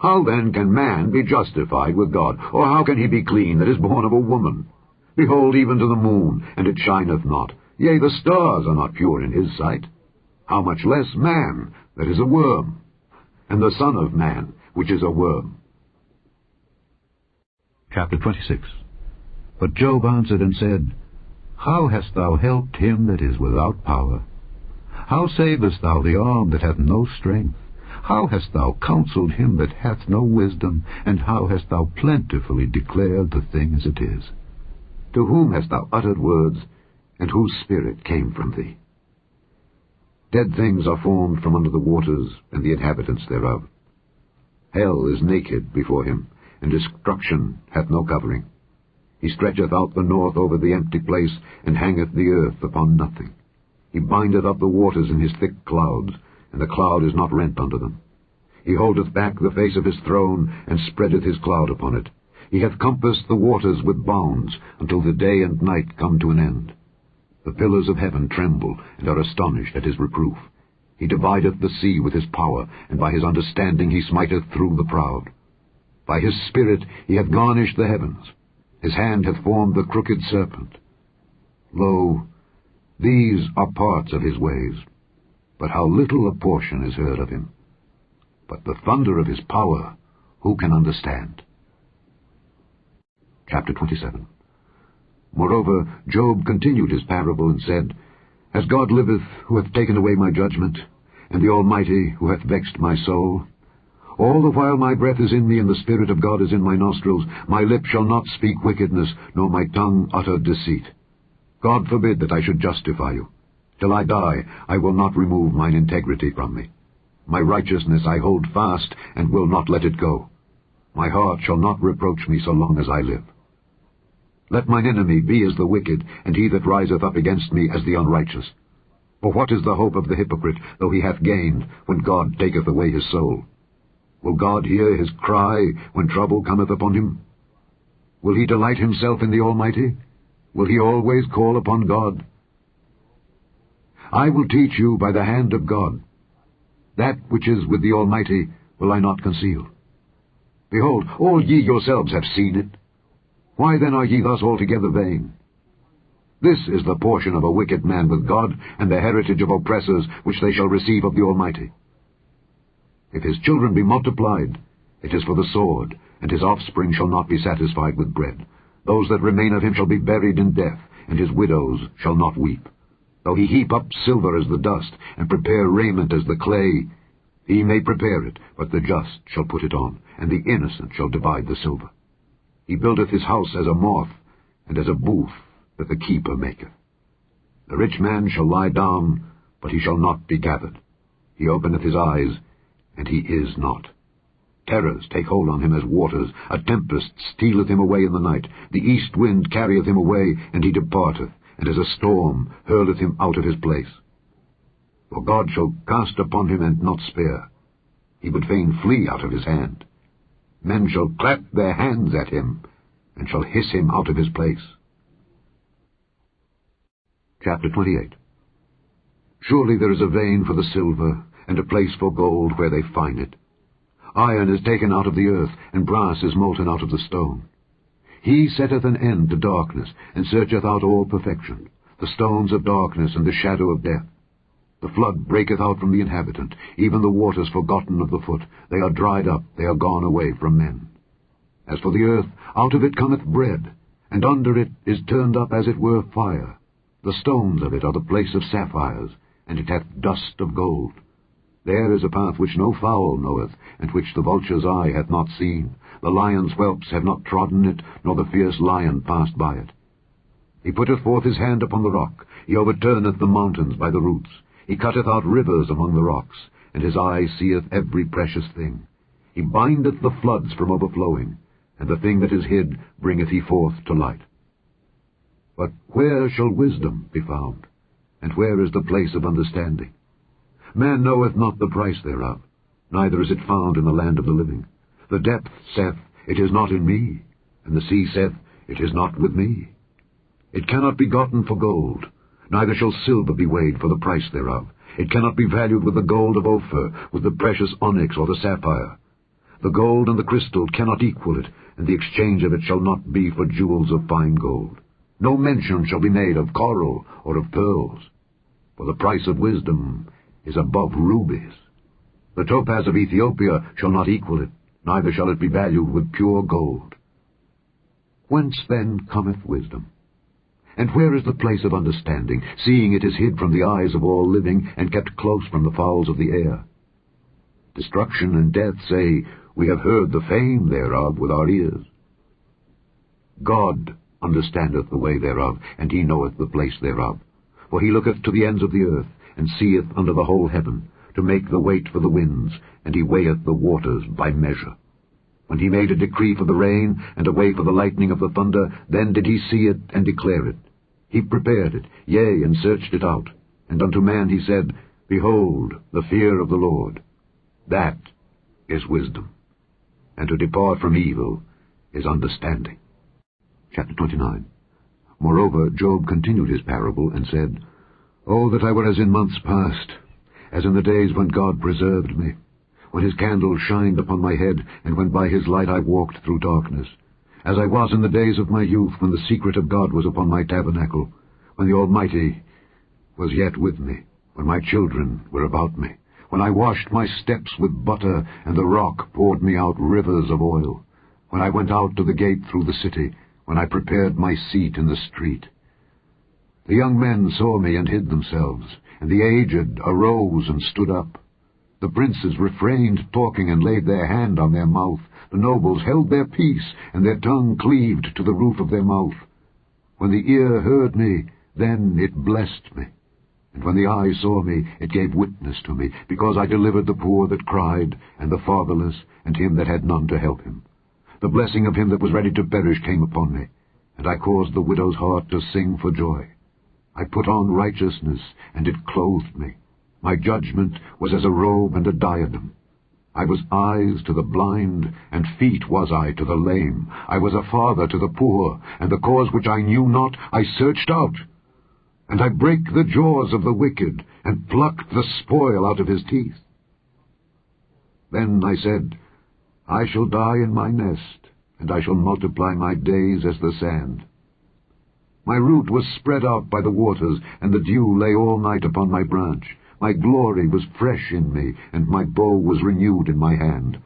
How then can man be justified with God? Or how can he be clean that is born of a woman? Behold, even to the moon, and it shineth not. Yea, the stars are not pure in his sight. How much less man, that is a worm, and the son of man, which is a worm. Chapter 26. But Job answered and said, How hast thou helped him that is without power? How savest thou the arm that hath no strength? How hast thou counselled him that hath no wisdom? And how hast thou plentifully declared the thing as it is? To whom hast thou uttered words, and whose spirit came from thee? Dead things are formed from under the waters, and the inhabitants thereof. Hell is naked before him, and destruction hath no covering. He stretcheth out the north over the empty place, and hangeth the earth upon nothing. He bindeth up the waters in his thick clouds, and the cloud is not rent under them. He holdeth back the face of his throne, and spreadeth his cloud upon it. He hath compassed the waters with bounds, until the day and night come to an end. The pillars of heaven tremble, and are astonished at his reproof. He divideth the sea with his power, and by his understanding he smiteth through the proud. By his spirit he hath garnished the heavens. His hand hath formed the crooked serpent. Lo, these are parts of his ways, but how little a portion is heard of him. But the thunder of his power, who can understand? Chapter 27. Moreover, Job continued his parable, and said, As God liveth, who hath taken away my judgment, and the Almighty, who hath vexed my soul, all the while my breath is in me, and the Spirit of God is in my nostrils, my lip shall not speak wickedness, nor my tongue utter deceit. God forbid that I should justify you. Till I die, I will not remove mine integrity from me. My righteousness I hold fast, and will not let it go. My heart shall not reproach me so long as I live. Let mine enemy be as the wicked, and he that riseth up against me as the unrighteous. For what is the hope of the hypocrite, though he hath gained, when God taketh away his soul? Will God hear his cry when trouble cometh upon him? Will he delight himself in the Almighty? Will he always call upon God? I will teach you by the hand of God. That which is with the Almighty will I not conceal. Behold, all ye yourselves have seen it. Why then are ye thus altogether vain? This is the portion of a wicked man with God, and the heritage of oppressors, which they shall receive of the Almighty. If his children be multiplied, it is for the sword, and his offspring shall not be satisfied with bread. Those that remain of him shall be buried in death, and his widows shall not weep. Though he heap up silver as the dust, and prepare raiment as the clay, he may prepare it, but the just shall put it on, and the innocent shall divide the silver. He buildeth his house as a moth, and as a booth that the keeper maketh. The rich man shall lie down, but he shall not be gathered. He openeth his eyes, and he is not. Terrors take hold on him as waters. A tempest stealeth him away in the night. The east wind carrieth him away, and he departeth, and as a storm hurleth him out of his place. For God shall cast upon him and not spare. He would fain flee out of his hand. Men shall clap their hands at him, and shall hiss him out of his place. Chapter 28. Surely there is a vein for the silver, and a place for gold where they find it. Iron is taken out of the earth, and brass is molten out of the stone. He setteth an end to darkness, and searcheth out all perfection, the stones of darkness and the shadow of death. The flood breaketh out from the inhabitant, even the waters forgotten of the foot. They are dried up, they are gone away from men. As for the earth, out of it cometh bread, and under it is turned up as it were fire. The stones of it are the place of sapphires, and it hath dust of gold. There is a path which no fowl knoweth, and which the vulture's eye hath not seen. The lion's whelps have not trodden it, nor the fierce lion passed by it. He putteth forth his hand upon the rock, he overturneth the mountains by the roots. He cutteth out rivers among the rocks, and his eye seeth every precious thing. He bindeth the floods from overflowing, and the thing that is hid bringeth he forth to light. But where shall wisdom be found? And where is the place of understanding? Man knoweth not the price thereof, neither is it found in the land of the living. The depth saith, It is not in me, and the sea saith, It is not with me. It cannot be gotten for gold, neither shall silver be weighed for the price thereof. It cannot be valued with the gold of Ophir, with the precious onyx or the sapphire. The gold and the crystal cannot equal it, and the exchange of it shall not be for jewels of fine gold. No mention shall be made of coral or of pearls, for the price of wisdom is above rubies. The topaz of Ethiopia shall not equal it, neither shall it be valued with pure gold. Whence then cometh wisdom? And where is the place of understanding, seeing it is hid from the eyes of all living, and kept close from the fowls of the air? Destruction and death say, We have heard the fame thereof with our ears. God understandeth the way thereof, and he knoweth the place thereof. For he looketh to the ends of the earth, and seeth under the whole heaven, to make the weight for the winds, and he weigheth the waters by measure. When he made a decree for the rain, and a way for the lightning of the thunder, then did he see it and declare it. He prepared it, yea, and searched it out. And unto man he said, Behold, the fear of the Lord. That is wisdom. And to depart from evil is understanding. Chapter 29. Moreover, Job continued his parable, and said, Oh, that I were as in months past, as in the days when God preserved me, when his candle shined upon my head, and when by his light I walked through darkness, as I was in the days of my youth, when the secret of God was upon my tabernacle, when the Almighty was yet with me, when my children were about me, when I washed my steps with butter, and the rock poured me out rivers of oil, when I went out to the gate through the city, when I prepared my seat in the street. The young men saw me and hid themselves, and the aged arose and stood up. The princes refrained talking and laid their hand on their mouth. The nobles held their peace, and their tongue cleaved to the roof of their mouth. When the ear heard me, then it blessed me. And when the eye saw me, it gave witness to me, because I delivered the poor that cried, and the fatherless, and him that had none to help him. The blessing of him that was ready to perish came upon me, and I caused the widow's heart to sing for joy. I put on righteousness, and it clothed me. My judgment was as a robe and a diadem. I was eyes to the blind, and feet was I to the lame. I was a father to the poor, and the cause which I knew not I searched out. And I brake the jaws of the wicked, and plucked the spoil out of his teeth. Then I said, I shall die in my nest, and I shall multiply my days as the sand. My root was spread out by the waters, and the dew lay all night upon my branch. My glory was fresh in me, and my bow was renewed in my hand.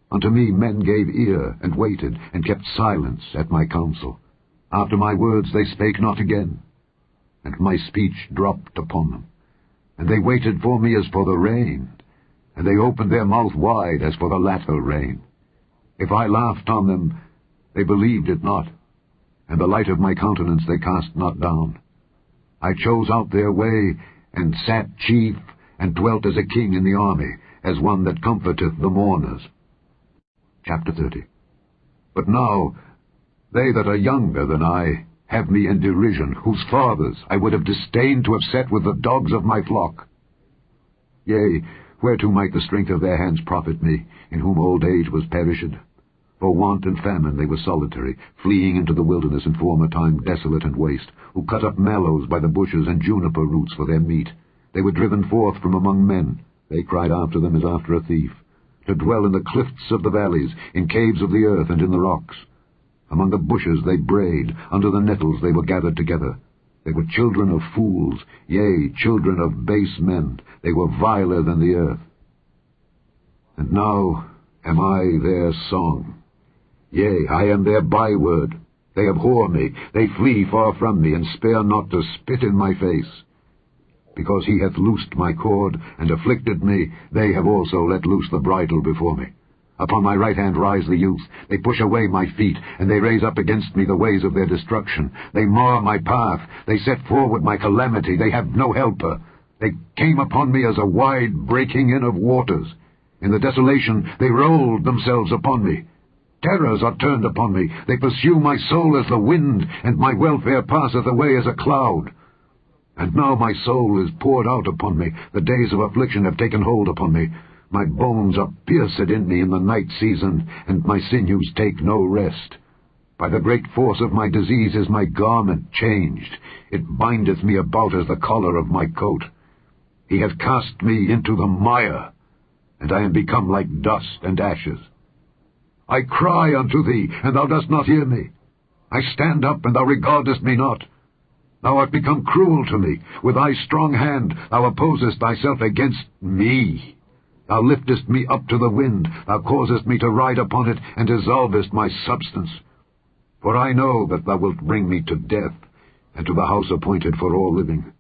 Unto me men gave ear, and waited, and kept silence at my counsel. After my words they spake not again, and my speech dropped upon them. And they waited for me as for the rain, and they opened their mouth wide as for the latter rain. If I laughed on them, they believed it not. and the light of my countenance they cast not down. I chose out their way, and sat chief, and dwelt as a king in the army, as one that comforteth the mourners. Chapter 30. But now they that are younger than I have me in derision, whose fathers I would have disdained to have set with the dogs of my flock. Yea, whereto might the strength of their hands profit me, in whom old age was perished? For want and famine they were solitary, fleeing into the wilderness in former time desolate and waste, who cut up mallows by the bushes and juniper roots for their meat. They were driven forth from among men. They cried after them as after a thief, to dwell in the cliffs of the valleys, in caves of the earth and in the rocks. Among the bushes they brayed, under the nettles they were gathered together. They were children of fools, yea, children of base men. They were viler than the earth. And now am I their song. Yea, I am their byword. They abhor me, they flee far from me, and spare not to spit in my face. Because he hath loosed my cord, and afflicted me, they have also let loose the bridle before me. Upon my right hand rise the youth. They push away my feet, and they raise up against me the ways of their destruction. They mar my path, they set forward my calamity, they have no helper. They came upon me as a wide breaking in of waters. In the desolation they rolled themselves upon me. Terrors are turned upon me. They pursue my soul as the wind, and my welfare passeth away as a cloud. And now my soul is poured out upon me. The days of affliction have taken hold upon me. My bones are pierced in me in the night season, and my sinews take no rest. By the great force of my disease is my garment changed. It bindeth me about as the collar of my coat. He hath cast me into the mire, and I am become like dust and ashes. I cry unto thee, and thou dost not hear me. I stand up, and thou regardest me not. Thou art become cruel to me. With thy strong hand thou opposest thyself against me. Thou liftest me up to the wind. Thou causest me to ride upon it, and dissolvest my substance. For I know that thou wilt bring me to death, and to the house appointed for all living.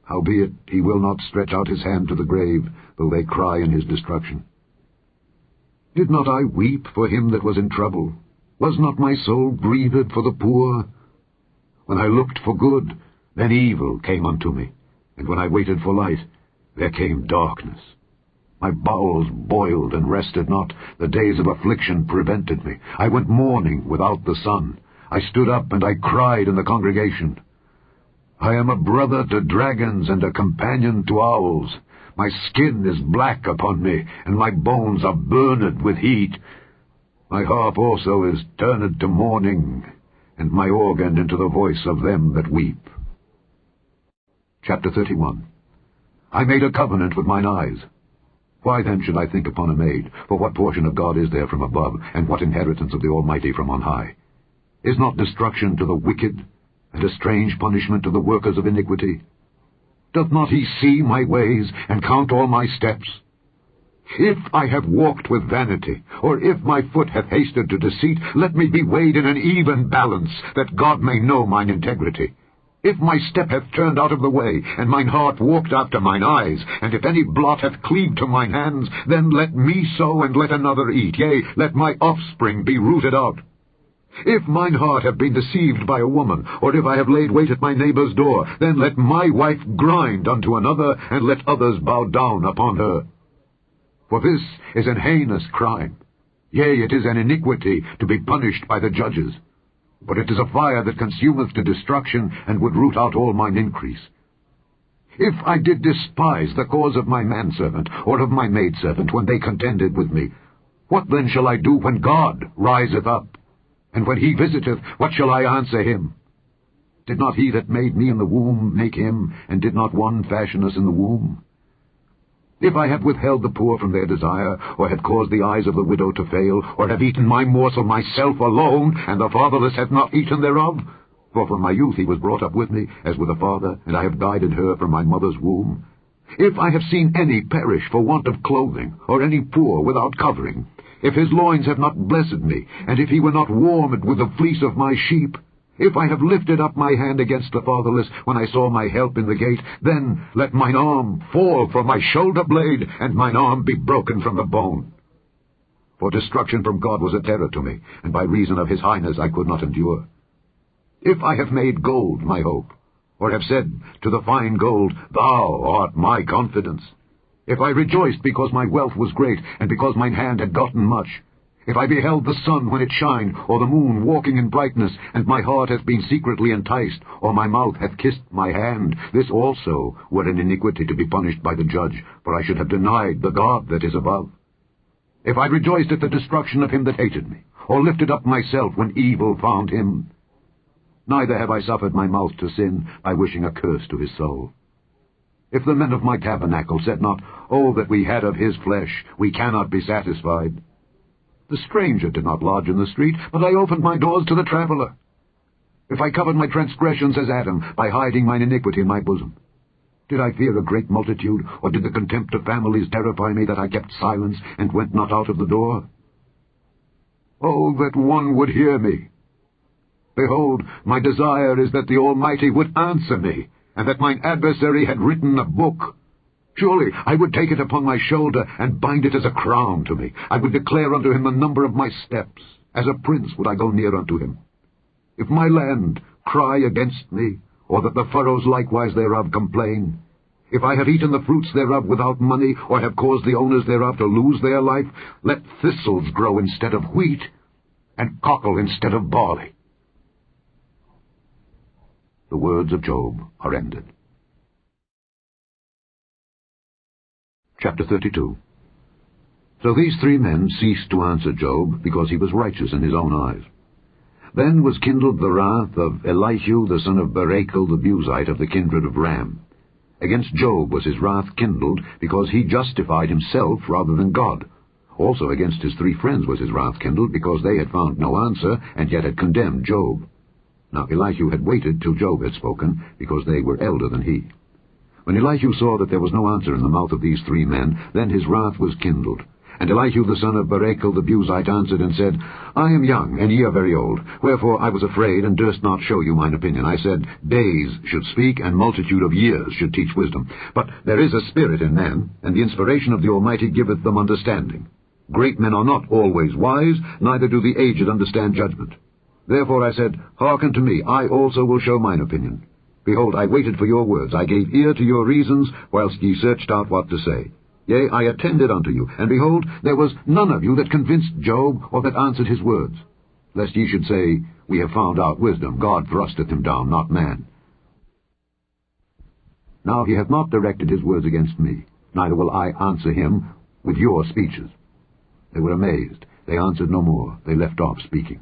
Howbeit he will not stretch out his hand to the grave, though they cry in his destruction. Did not I weep for him that was in trouble? Was not my soul grieved for the poor? When I looked for good, then evil came unto me, and when I waited for light, there came darkness. My bowels boiled and rested not. The days of affliction prevented me. I went mourning without the sun. I stood up and I cried in the congregation. I am a brother to dragons and a companion to owls. My skin is black upon me, and my bones are burned with heat. My harp also is turned to mourning, and my organ into the voice of them that weep. Chapter 31. I made a covenant with mine eyes. Why then should I think upon a maid? For what portion of God is there from above, and what inheritance of the Almighty from on high? Is not destruction to the wicked, and a strange punishment to the workers of iniquity? Doth not he see my ways, and count all my steps? If I have walked with vanity, or if my foot hath hasted to deceit, let me be weighed in an even balance, that God may know mine integrity. If my step hath turned out of the way, and mine heart walked after mine eyes, and if any blot hath cleaved to mine hands, then let me sow, and let another eat, yea, let my offspring be rooted out. If mine heart have been deceived by a woman, or if I have laid wait at my neighbor's door, then let my wife grind unto another, and let others bow down upon her. For this is an heinous crime. Yea, it is an iniquity to be punished by the judges. But it is a fire that consumeth to destruction, and would root out all mine increase. If I did despise the cause of my manservant, or of my maidservant, when they contended with me, what then shall I do when God riseth up? And when he visiteth, what shall I answer him? Did not he that made me in the womb make him, and did not one fashion us in the womb? If I have withheld the poor from their desire, or have caused the eyes of the widow to fail, or have eaten my morsel myself alone, and the fatherless hath not eaten thereof, for from my youth he was brought up with me, as with a father, and I have guided her from my mother's womb. If I have seen any perish for want of clothing, or any poor without covering, if his loins have not blessed me, and if he were not warmed with the fleece of my sheep, if I have lifted up my hand against the fatherless, when I saw my help in the gate, then let mine arm fall from my shoulder blade, and mine arm be broken from the bone. For destruction from God was a terror to me, and by reason of his highness I could not endure. If I have made gold my hope, or have said to the fine gold, Thou art my confidence, if I rejoiced because my wealth was great, and because mine hand had gotten much, if I beheld the sun when it shined, or the moon walking in brightness, and my heart hath been secretly enticed, or my mouth hath kissed my hand, this also were an iniquity to be punished by the judge, for I should have denied the God that is above. If I rejoiced at the destruction of him that hated me, or lifted up myself when evil found him, neither have I suffered my mouth to sin by wishing a curse to his soul. If the men of my tabernacle said not, Oh, that we had of his flesh, we cannot be satisfied. The stranger did not lodge in the street, but I opened my doors to the traveller. If I covered my transgressions as Adam, by hiding mine iniquity in my bosom, did I fear a great multitude, or did the contempt of families terrify me, that I kept silence and went not out of the door? Oh, that one would hear me! Behold, my desire is that the Almighty would answer me, and that mine adversary had written a book. Surely I would take it upon my shoulder, and bind it as a crown to me. I would declare unto him the number of my steps. As a prince would I go near unto him. If my land cry against me, or that the furrows likewise thereof complain, if I have eaten the fruits thereof without money, or have caused the owners thereof to lose their life, let thistles grow instead of wheat, and cockle instead of barley. The words of Job are ended. Chapter 32. So these three men ceased to answer Job, because he was righteous in his own eyes. Then was kindled the wrath of Elihu the son of Barachel the Buzite of the kindred of Ram. Against Job was his wrath kindled, because he justified himself rather than God. Also against his three friends was his wrath kindled, because they had found no answer, and yet had condemned Job. Now Elihu had waited till Job had spoken, because they were elder than he. When Elihu saw that there was no answer in the mouth of these three men, then his wrath was kindled. And Elihu the son of Barachel the Buzite answered and said, I am young, and ye are very old. Wherefore I was afraid, and durst not show you mine opinion. I said, Days should speak, and multitude of years should teach wisdom. But there is a spirit in man, and the inspiration of the Almighty giveth them understanding. Great men are not always wise, neither do the aged understand judgment. Therefore I said, Hearken to me, I also will show mine opinion. Behold, I waited for your words, I gave ear to your reasons, whilst ye searched out what to say. Yea, I attended unto you, and behold, there was none of you that convinced Job, or that answered his words. Lest ye should say, We have found out wisdom, God thrusteth him down, not man. Now he hath not directed his words against me, neither will I answer him with your speeches. They were amazed, they answered no more, they left off speaking.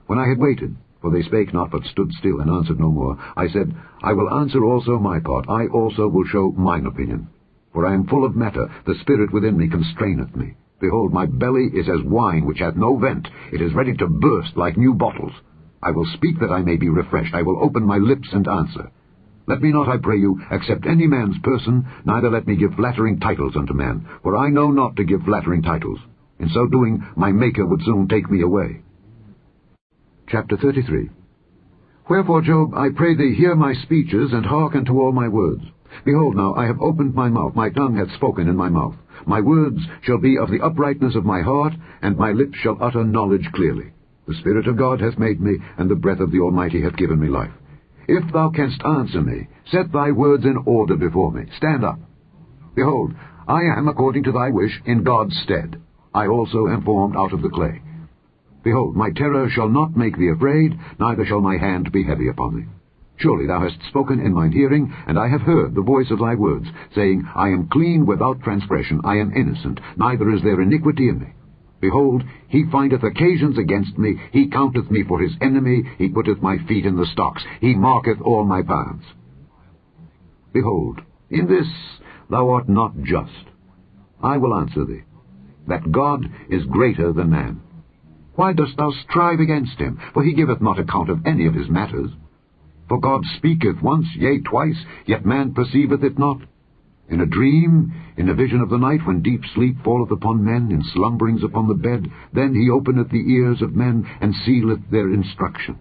When I had waited, for they spake not, but stood still, and answered no more, I said, I will answer also my part, I also will show mine opinion. For I am full of matter, the spirit within me constraineth me. Behold, my belly is as wine which hath no vent, it is ready to burst like new bottles. I will speak that I may be refreshed, I will open my lips and answer. Let me not, I pray you, accept any man's person, neither let me give flattering titles unto man, for I know not to give flattering titles. In so doing, my Maker would soon take me away. Chapter 33. Wherefore, Job, I pray thee, hear my speeches, and hearken to all my words. Behold now, I have opened my mouth, my tongue hath spoken in my mouth. My words shall be of the uprightness of my heart, and my lips shall utter knowledge clearly. The Spirit of God hath made me, and the breath of the Almighty hath given me life. If thou canst answer me, set thy words in order before me. Stand up. Behold, I am, according to thy wish, in God's stead. I also am formed out of the clay. Behold, my terror shall not make thee afraid, neither shall my hand be heavy upon thee. Surely thou hast spoken in mine hearing, and I have heard the voice of thy words, saying, I am clean without transgression, I am innocent, neither is there iniquity in me. Behold, he findeth occasions against me, he counteth me for his enemy, he putteth my feet in the stocks, he marketh all my paths. Behold, in this thou art not just. I will answer thee, that God is greater than man. Why dost thou strive against him? For he giveth not account of any of his matters. For God speaketh once, yea, twice, yet man perceiveth it not. In a dream, in a vision of the night, when deep sleep falleth upon men, in slumberings upon the bed, then he openeth the ears of men, and sealeth their instruction,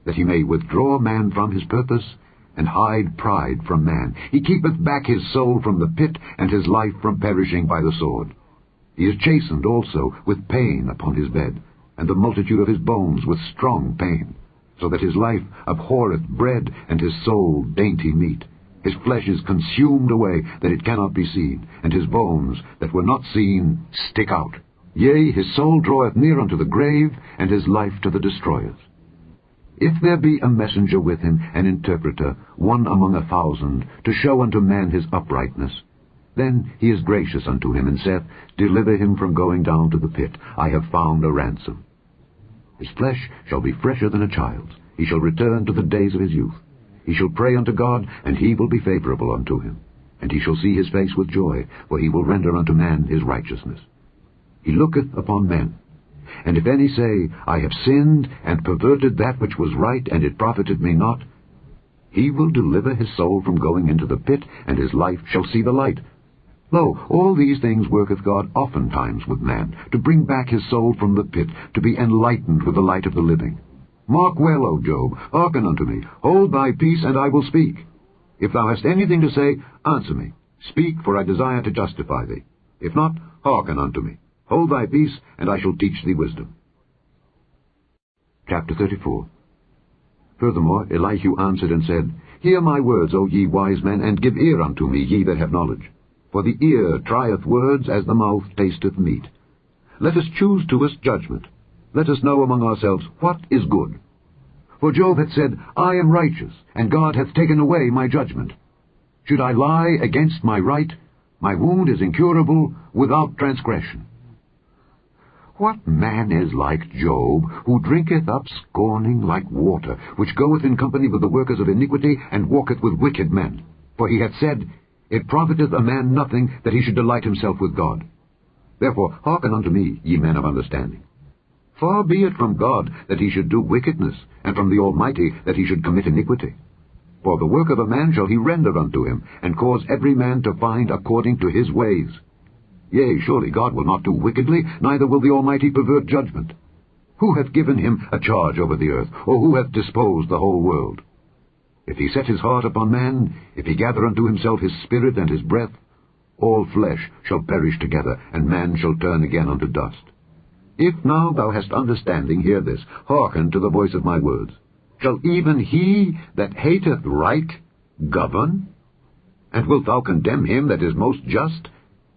that he may withdraw man from his purpose, and hide pride from man. He keepeth back his soul from the pit, and his life from perishing by the sword. He is chastened also with pain upon his bed, and the multitude of his bones with strong pain, so that his life abhorreth bread, and his soul dainty meat. His flesh is consumed away, that it cannot be seen, and his bones, that were not seen, stick out. Yea, his soul draweth near unto the grave, and his life to the destroyers. If there be a messenger with him, an interpreter, one among 1,000, to show unto man his uprightness, then he is gracious unto him, and saith, Deliver him from going down to the pit. I have found a ransom. His flesh shall be fresher than a child's. He shall return to the days of his youth. He shall pray unto God, and he will be favorable unto him. And he shall see his face with joy, for he will render unto man his righteousness. He looketh upon men. And if any say, I have sinned, and perverted that which was right, and it profited me not, he will deliver his soul from going into the pit, and his life shall see the light. Lo, all these things worketh God oftentimes with man, to bring back his soul from the pit, to be enlightened with the light of the living. Mark well, O Job, hearken unto me. Hold thy peace, and I will speak. If thou hast anything to say, answer me. Speak, for I desire to justify thee. If not, hearken unto me. Hold thy peace, and I shall teach thee wisdom. Chapter 34. Furthermore Elihu answered and said, Hear my words, O ye wise men, and give ear unto me, ye that have knowledge. For the ear trieth words, as the mouth tasteth meat. Let us choose to us judgment. Let us know among ourselves what is good. For Job hath said, I am righteous, and God hath taken away my judgment. Should I lie against my right? My wound is incurable, without transgression. What man is like Job, who drinketh up scorning like water, which goeth in company with the workers of iniquity, and walketh with wicked men? For he hath said, It profiteth a man nothing that he should delight himself with God. Therefore hearken unto me, ye men of understanding. Far be it from God that he should do wickedness, and from the Almighty that he should commit iniquity. For the work of a man shall he render unto him, and cause every man to find according to his ways. Yea, surely God will not do wickedly, neither will the Almighty pervert judgment. Who hath given him a charge over the earth, or who hath disposed the whole world? If he set his heart upon man, if he gather unto himself his spirit and his breath, all flesh shall perish together, and man shall turn again unto dust. If now thou hast understanding, hear this, hearken to the voice of my words. Shall even he that hateth right govern? And wilt thou condemn him that is most just?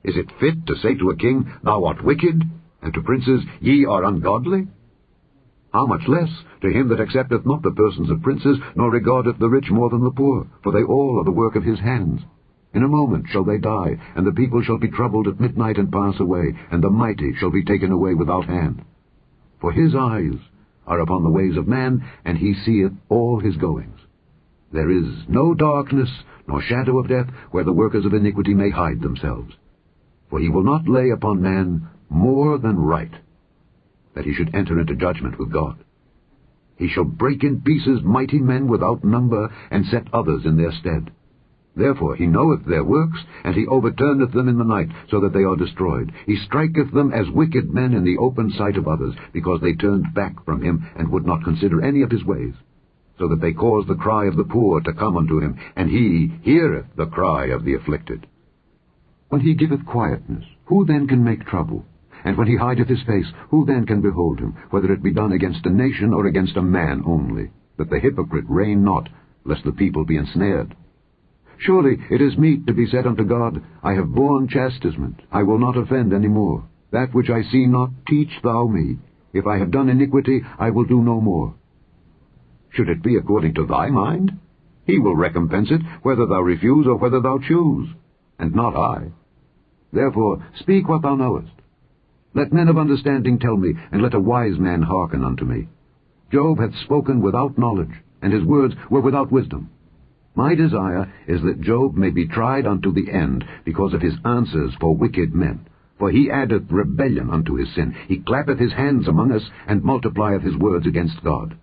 Is it fit to say to a king, Thou art wicked, and to princes, Ye are ungodly? How much less to him that accepteth not the persons of princes, nor regardeth the rich more than the poor, for they all are the work of his hands. In a moment shall they die, and the people shall be troubled at midnight and pass away, and the mighty shall be taken away without hand. For his eyes are upon the ways of man, and he seeth all his goings. There is no darkness, nor shadow of death, where the workers of iniquity may hide themselves. For he will not lay upon man more than right, that he should enter into judgment with God. He shall break in pieces mighty men without number, and set others in their stead. Therefore he knoweth their works, and he overturneth them in the night, so that they are destroyed. He striketh them as wicked men in the open sight of others, because they turned back from him, and would not consider any of his ways, so that they cause the cry of the poor to come unto him, and he heareth the cry of the afflicted. When he giveth quietness, who then can make trouble? And when he hideth his face, who then can behold him, whether it be done against a nation or against a man only, that the hypocrite reign not, lest the people be ensnared? Surely it is meet to be said unto God, I have borne chastisement, I will not offend any more. That which I see not, teach thou me. If I have done iniquity, I will do no more. Should it be according to thy mind? He will recompense it, whether thou refuse or whether thou choose, and not I. Therefore speak what thou knowest. Let men of understanding tell me, and let a wise man hearken unto me. Job hath spoken without knowledge, and his words were without wisdom. My desire is that Job may be tried unto the end, because of his answers for wicked men. For he addeth rebellion unto his sin. He clappeth his hands among us, and multiplieth his words against God.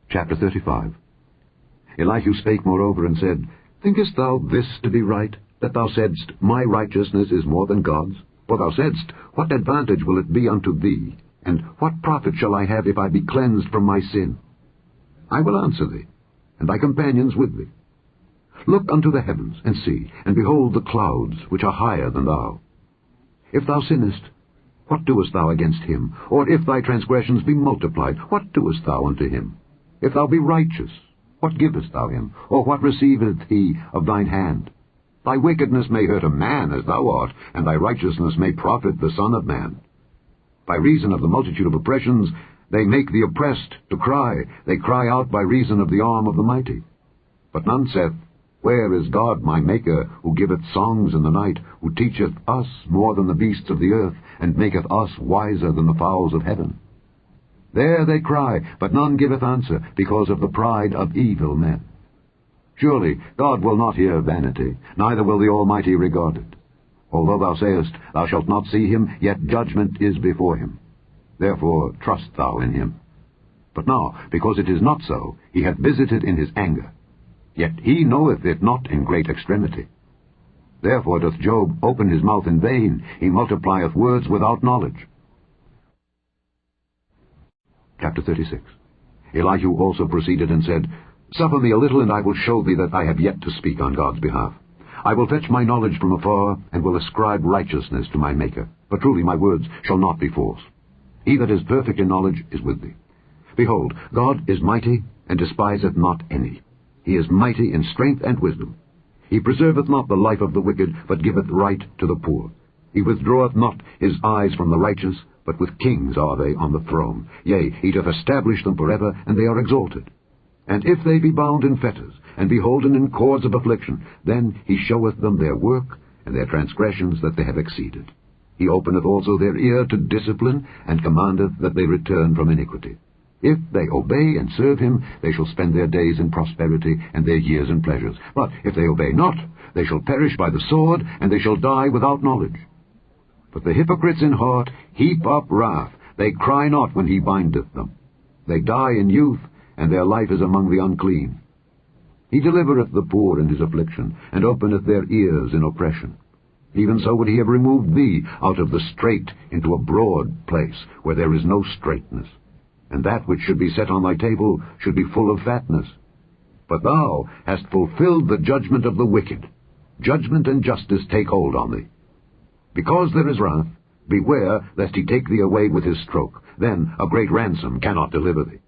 Chapter 35. Elihu spake moreover and said, Thinkest thou this to be right, that thou saidst, My righteousness is more than God's? For thou saidst, What advantage will it be unto thee? And what profit shall I have if I be cleansed from my sin? I will answer thee, and thy companions with thee. Look unto the heavens, and see, and behold the clouds, which are higher than thou. If thou sinnest, what doest thou against him? Or if thy transgressions be multiplied, what doest thou unto him? If thou be righteous, what givest thou him? Or what receiveth he of thine hand? Thy wickedness may hurt a man as thou art, and thy righteousness may profit the Son of Man. By reason of the multitude of oppressions, they make the oppressed to cry. They cry out by reason of the arm of the mighty. But none saith, Where is God my Maker, who giveth songs in the night, who teacheth us more than the beasts of the earth, and maketh us wiser than the fowls of heaven? There they cry, but none giveth answer, because of the pride of evil men. Surely God will not hear vanity, neither will the Almighty regard it. Although thou sayest, Thou shalt not see him, yet judgment is before him. Therefore trust thou in him. But now, because it is not so, he hath visited in his anger. Yet he knoweth it not in great extremity. Therefore doth Job open his mouth in vain, he multiplieth words without knowledge. Chapter 36. Elihu also proceeded and said, Suffer me a little, and I will show thee that I have yet to speak on God's behalf. I will fetch my knowledge from afar, and will ascribe righteousness to my Maker. But truly my words shall not be false. He that is perfect in knowledge is with thee. Behold, God is mighty, and despiseth not any. He is mighty in strength and wisdom. He preserveth not the life of the wicked, but giveth right to the poor. He withdraweth not his eyes from the righteous, but with kings are they on the throne. Yea, he doth establish them forever, and they are exalted. And if they be bound in fetters, and be holden in cords of affliction, then he showeth them their work, and their transgressions that they have exceeded. He openeth also their ear to discipline, and commandeth that they return from iniquity. If they obey and serve him, they shall spend their days in prosperity, and their years in pleasures. But if they obey not, they shall perish by the sword, and they shall die without knowledge. But the hypocrites in heart heap up wrath. They cry not when he bindeth them. They die in youth, and their life is among the unclean. He delivereth the poor in his affliction, and openeth their ears in oppression. Even so would he have removed thee out of the strait into a broad place, where there is no straightness. And that which should be set on thy table should be full of fatness. But thou hast fulfilled the judgment of the wicked. Judgment and justice take hold on thee. Because there is wrath, beware lest he take thee away with his stroke. Then a great ransom cannot deliver thee.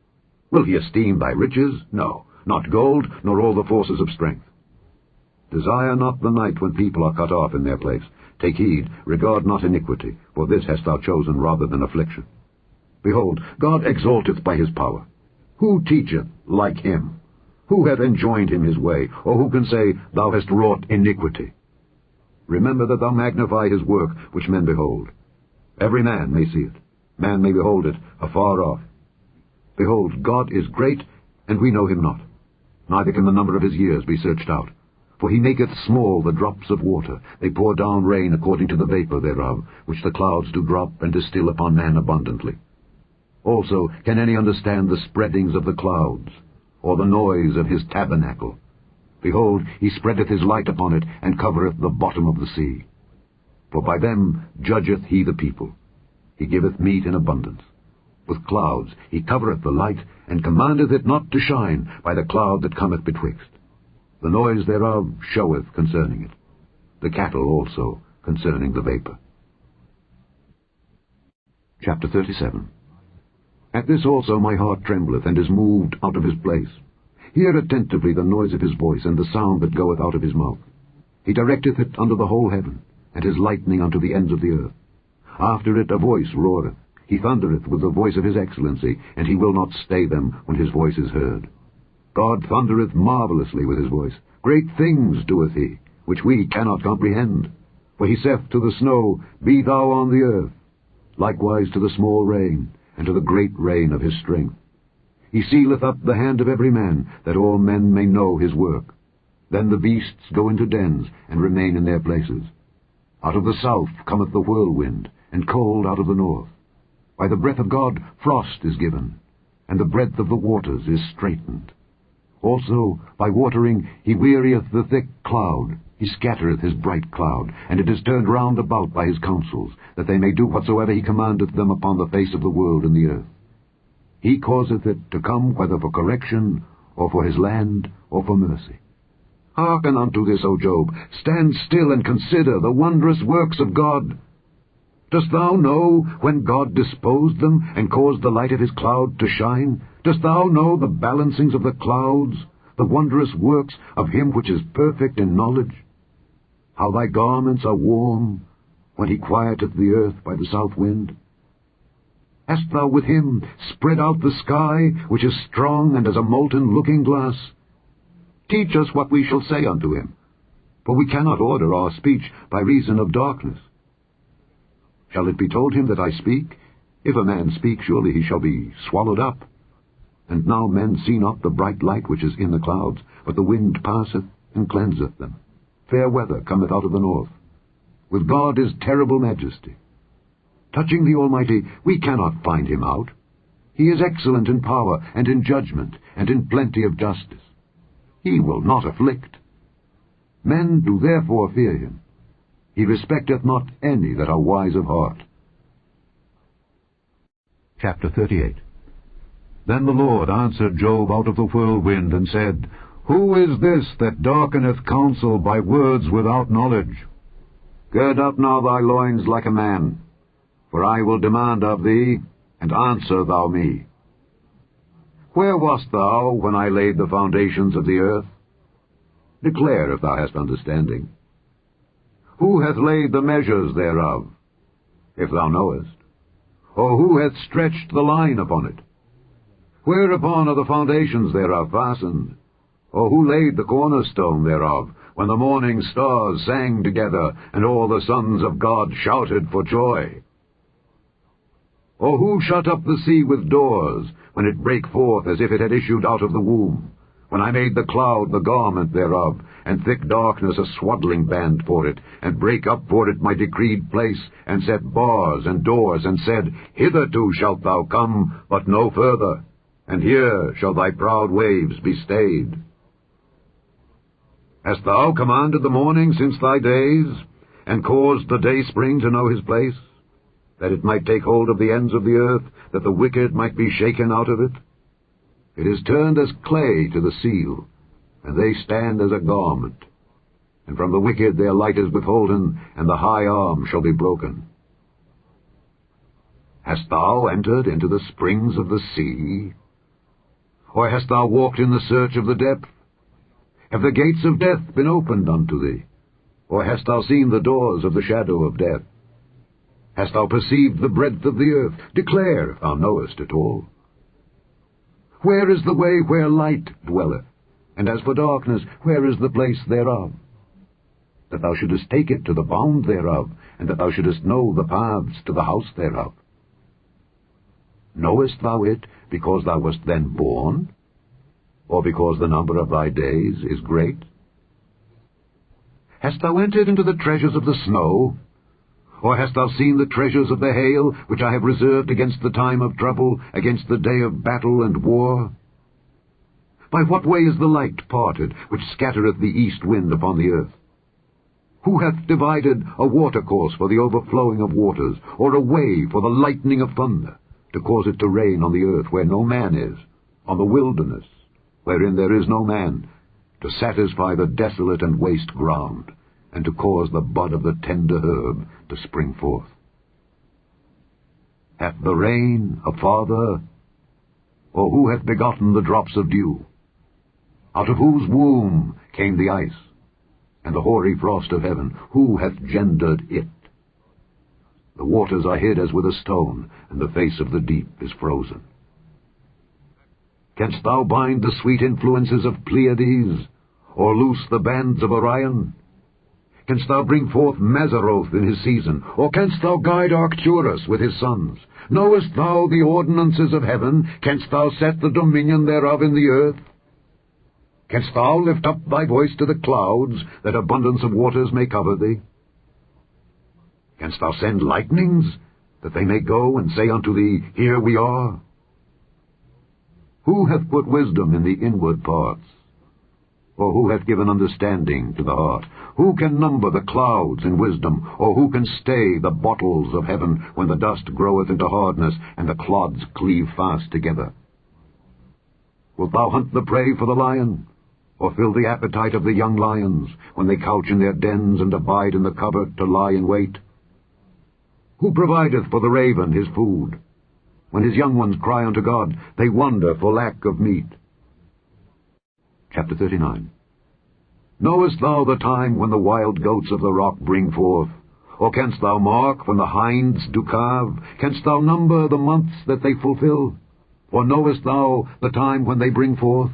Will he esteem thy riches? No, not gold, nor all the forces of strength. Desire not the night when people are cut off in their place. Take heed, regard not iniquity, for this hast thou chosen rather than affliction. Behold, God exalteth by his power. Who teacheth like him? Who hath enjoined him his way? Or who can say, Thou hast wrought iniquity? Remember that thou magnify his work which men behold. Every man may see it. Man may behold it afar off. Behold, God is great, and we know him not. Neither can the number of his years be searched out. For he maketh small the drops of water. They pour down rain according to the vapor thereof, which the clouds do drop and distill upon man abundantly. Also can any understand the spreadings of the clouds, or the noise of his tabernacle? Behold, he spreadeth his light upon it, and covereth the bottom of the sea. For by them judgeth he the people. He giveth meat in abundance. With clouds he covereth the light, and commandeth it not to shine by the cloud that cometh betwixt. The noise thereof showeth concerning it, the cattle also concerning the vapor. Chapter 37. At this also my heart trembleth, and is moved out of his place. Hear attentively the noise of his voice, and the sound that goeth out of his mouth. He directeth it unto the whole heaven, and his lightning unto the ends of the earth. After it a voice roareth. He thundereth with the voice of his excellency, and he will not stay them when his voice is heard. God thundereth marvellously with his voice. Great things doeth he, which we cannot comprehend. For he saith to the snow, Be thou on the earth, likewise to the small rain, and to the great rain of his strength. He sealeth up the hand of every man, that all men may know his work. Then the beasts go into dens, and remain in their places. Out of the south cometh the whirlwind, and cold out of the north. By the breath of God frost is given, and the breadth of the waters is straitened. Also by watering he wearieth the thick cloud. He scattereth his bright cloud, and it is turned round about by his counsels, that they may do whatsoever he commandeth them upon the face of the world and the earth. He causeth it to come whether for correction, or for his land, or for mercy. Hearken unto this, O Job. Stand still and consider the wondrous works of God. Dost thou know when God disposed them, and caused the light of his cloud to shine? Dost thou know the balancings of the clouds, the wondrous works of him which is perfect in knowledge? How thy garments are warm, when he quieteth the earth by the south wind? Hast thou with him spread out the sky, which is strong and as a molten looking-glass? Teach us what we shall say unto him, for we cannot order our speech by reason of darkness. Shall it be told him that I speak? If a man speak, surely he shall be swallowed up. And now men see not the bright light which is in the clouds, but the wind passeth and cleanseth them. Fair weather cometh out of the north. With God is terrible majesty. Touching the Almighty, we cannot find him out. He is excellent in power and in judgment and in plenty of justice. He will not afflict. Men do therefore fear him. He respecteth not any that are wise of heart. Chapter 38. Then the Lord answered Job out of the whirlwind, and said, Who is this that darkeneth counsel by words without knowledge? Gird up now thy loins like a man, for I will demand of thee, and answer thou me. Where wast thou when I laid the foundations of the earth? Declare if thou hast understanding. Who hath laid the measures thereof, if thou knowest? Or who hath stretched the line upon it? Whereupon are the foundations thereof fastened? Or who laid the cornerstone thereof, when the morning stars sang together, and all the sons of God shouted for joy? Or who shut up the sea with doors, when it brake forth as if it had issued out of the womb? When I made the cloud the garment thereof, and thick darkness a swaddling band for it, and brake up for it my decreed place, and set bars and doors, and said, Hitherto shalt thou come, but no further, and here shall thy proud waves be stayed. Hast thou commanded the morning since thy days, and caused the dayspring to know his place, that it might take hold of the ends of the earth, that the wicked might be shaken out of it? It is turned as clay to the seal, and they stand as a garment. And from the wicked their light is withholden, and the high arm shall be broken. Hast thou entered into the springs of the sea? Or hast thou walked in the search of the depth? Have the gates of death been opened unto thee? Or hast thou seen the doors of the shadow of death? Hast thou perceived the breadth of the earth? Declare, if thou knowest it all. Where is the way where light dwelleth? And as for darkness, where is the place thereof? That thou shouldest take it to the bound thereof, and that thou shouldest know the paths to the house thereof. Knowest thou it because thou wast then born? Or because the number of thy days is great? Hast thou entered into the treasures of the snow? Or hast thou seen the treasures of the hail, which I have reserved against the time of trouble, against the day of battle and war? By what way is the light parted, which scattereth the east wind upon the earth? Who hath divided a watercourse for the overflowing of waters, or a way for the lightning of thunder, to cause it to rain on the earth where no man is, on the wilderness, wherein there is no man, to satisfy the desolate and waste ground, and to cause the bud of the tender herb to spring forth? Hath the rain a father? Or who hath begotten the drops of dew? Out of whose womb came the ice, and the hoary frost of heaven? Who hath gendered it? The waters are hid as with a stone, and the face of the deep is frozen. Canst thou bind the sweet influences of Pleiades, or loose the bands of Orion? Canst thou bring forth Mazzaroth in his season, or canst thou guide Arcturus with his sons? Knowest thou the ordinances of heaven? Canst thou set the dominion thereof in the earth? Canst thou lift up thy voice to the clouds, that abundance of waters may cover thee? Canst thou send lightnings, that they may go and say unto thee, Here we are? Who hath put wisdom in the inward parts? Or who hath given understanding to the heart? Who can number the clouds in wisdom? Or who can stay the bottles of heaven, when the dust groweth into hardness, and the clods cleave fast together? Wilt thou hunt the prey for the lion, or fill the appetite of the young lions, when they couch in their dens and abide in the covert to lie in wait? Who provideth for the raven his food? When his young ones cry unto God, they wonder for lack of meat. Chapter 39. Knowest thou the time when the wild goats of the rock bring forth? Or canst thou mark when the hinds do calve? Canst thou number the months that they fulfill? Or knowest thou the time when they bring forth?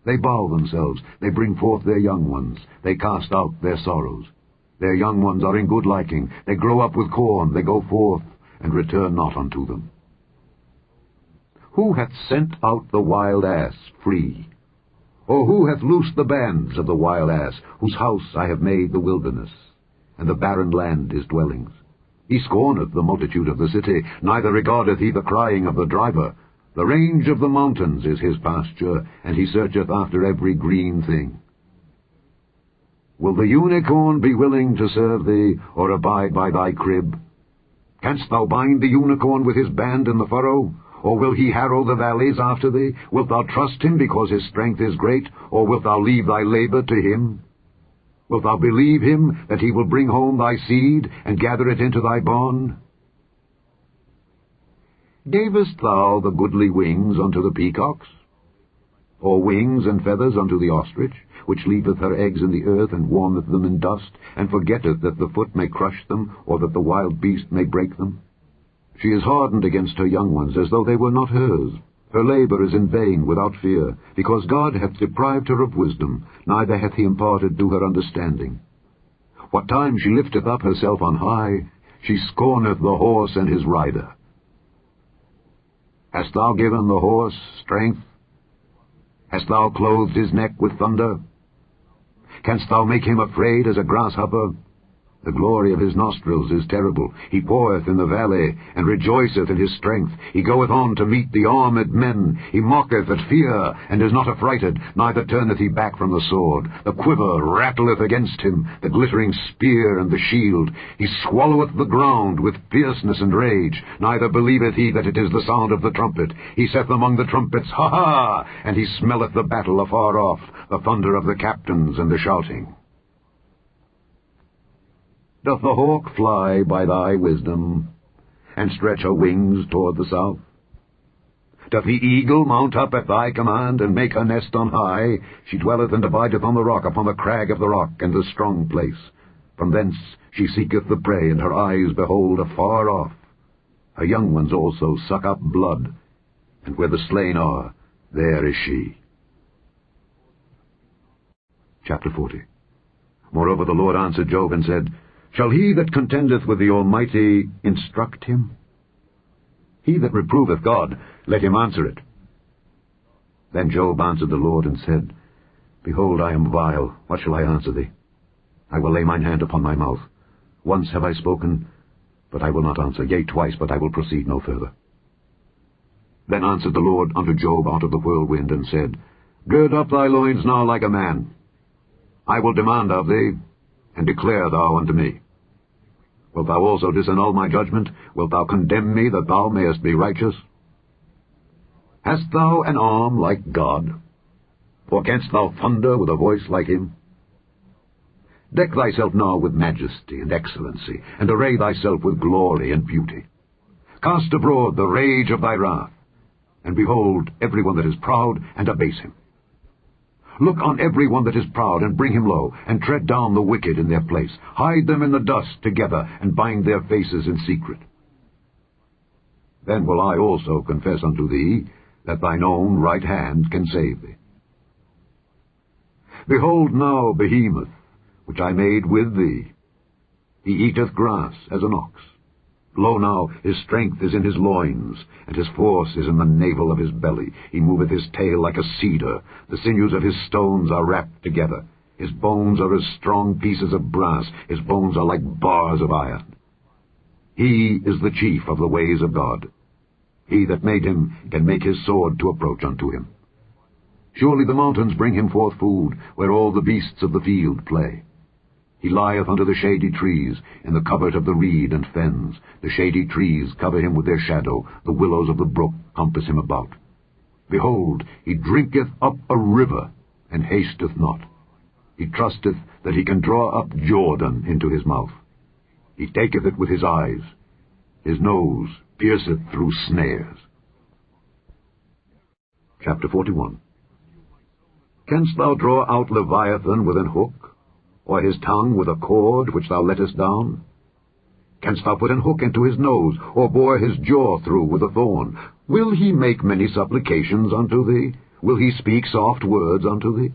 They bow themselves, they bring forth their young ones, they cast out their sorrows. Their young ones are in good liking, they grow up with corn, they go forth, and return not unto them. Who hath sent out the wild ass free? Or who hath loosed the bands of the wild ass, whose house I have made the wilderness, and the barren land his dwellings? He scorneth the multitude of the city, neither regardeth he the crying of the driver. The range of the mountains is his pasture, and he searcheth after every green thing. Will the unicorn be willing to serve thee, or abide by thy crib? Canst thou bind the unicorn with his band in the furrow? Or will he harrow the valleys after thee? Wilt thou trust him because his strength is great? Or wilt thou leave thy labor to him? Wilt thou believe him that he will bring home thy seed, and gather it into thy barn? Gavest thou the goodly wings unto the peacocks? Or wings and feathers unto the ostrich, which leaveth her eggs in the earth, and warmeth them in dust, and forgetteth that the foot may crush them, or that the wild beast may break them? She is hardened against her young ones, as though they were not hers. Her labor is in vain without fear, because God hath deprived her of wisdom, neither hath he imparted to her understanding. What time she lifteth up herself on high, she scorneth the horse and his rider. Hast thou given the horse strength? Hast thou clothed his neck with thunder? Canst thou make him afraid as a grasshopper? The glory of his nostrils is terrible. He poureth in the valley, and rejoiceth in his strength. He goeth on to meet the armed men. He mocketh at fear, and is not affrighted, neither turneth he back from the sword. The quiver rattleth against him, the glittering spear and the shield. He swalloweth the ground with fierceness and rage, neither believeth he that it is the sound of the trumpet. He saith among the trumpets, Ha ha! And he smelleth the battle afar off, the thunder of the captains and the shouting. Doth the hawk fly by thy wisdom, and stretch her wings toward the south? Doth the eagle mount up at thy command, and make her nest on high? She dwelleth and abideth on the rock, upon the crag of the rock, and the strong place. From thence she seeketh the prey, and her eyes behold afar off. Her young ones also suck up blood, and where the slain are, there is she. Chapter 40. Moreover the Lord answered Job and said, Shall he that contendeth with the Almighty instruct him? He that reproveth God, let him answer it. Then Job answered the Lord and said, Behold, I am vile. What shall I answer thee? I will lay mine hand upon my mouth. Once have I spoken, but I will not answer. Yea, twice, but I will proceed no further. Then answered the Lord unto Job out of the whirlwind, and said, Gird up thy loins now like a man. I will demand of thee, and declare thou unto me. Wilt thou also disannul my judgment? Wilt thou condemn me, that thou mayest be righteous? Hast thou an arm like God? Or canst thou thunder with a voice like him? Deck thyself now with majesty and excellency, and array thyself with glory and beauty. Cast abroad the rage of thy wrath, and behold every one that is proud, and abase him. Look on every one that is proud, and bring him low, and tread down the wicked in their place. Hide them in the dust together, and bind their faces in secret. Then will I also confess unto thee, that thine own right hand can save thee. Behold now Behemoth, which I made with thee. He eateth grass as an ox. Lo now, his strength is in his loins, and his force is in the navel of his belly. He moveth his tail like a cedar. The sinews of his stones are wrapped together. His bones are as strong pieces of brass. His bones are like bars of iron. He is the chief of the ways of God. He that made him can make his sword to approach unto him. Surely the mountains bring him forth food, where all the beasts of the field play. He lieth under the shady trees, in the covert of the reed and fens. The shady trees cover him with their shadow. The willows of the brook compass him about. Behold, he drinketh up a river, and hasteth not. He trusteth that he can draw up Jordan into his mouth. He taketh it with his eyes. His nose pierceth through snares. Chapter 41. Canst thou draw out Leviathan with an hook, or his tongue with a cord which thou lettest down? Canst thou put an hook into his nose, or bore his jaw through with a thorn? Will he make many supplications unto thee? Will he speak soft words unto thee?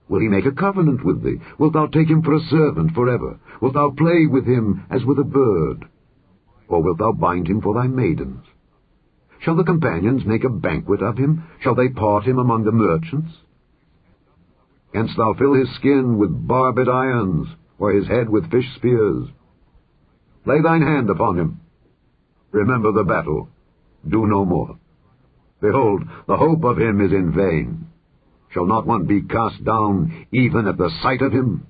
Will he make a covenant with thee? Wilt thou take him for a servant forever? Wilt thou play with him as with a bird? Or wilt thou bind him for thy maidens? Shall the companions make a banquet of him? Shall they part him among the merchants? Canst thou fill his skin with barbed irons, or his head with fish spears? Lay thine hand upon him. Remember the battle. Do no more. Behold, the hope of him is in vain. Shall not one be cast down even at the sight of him?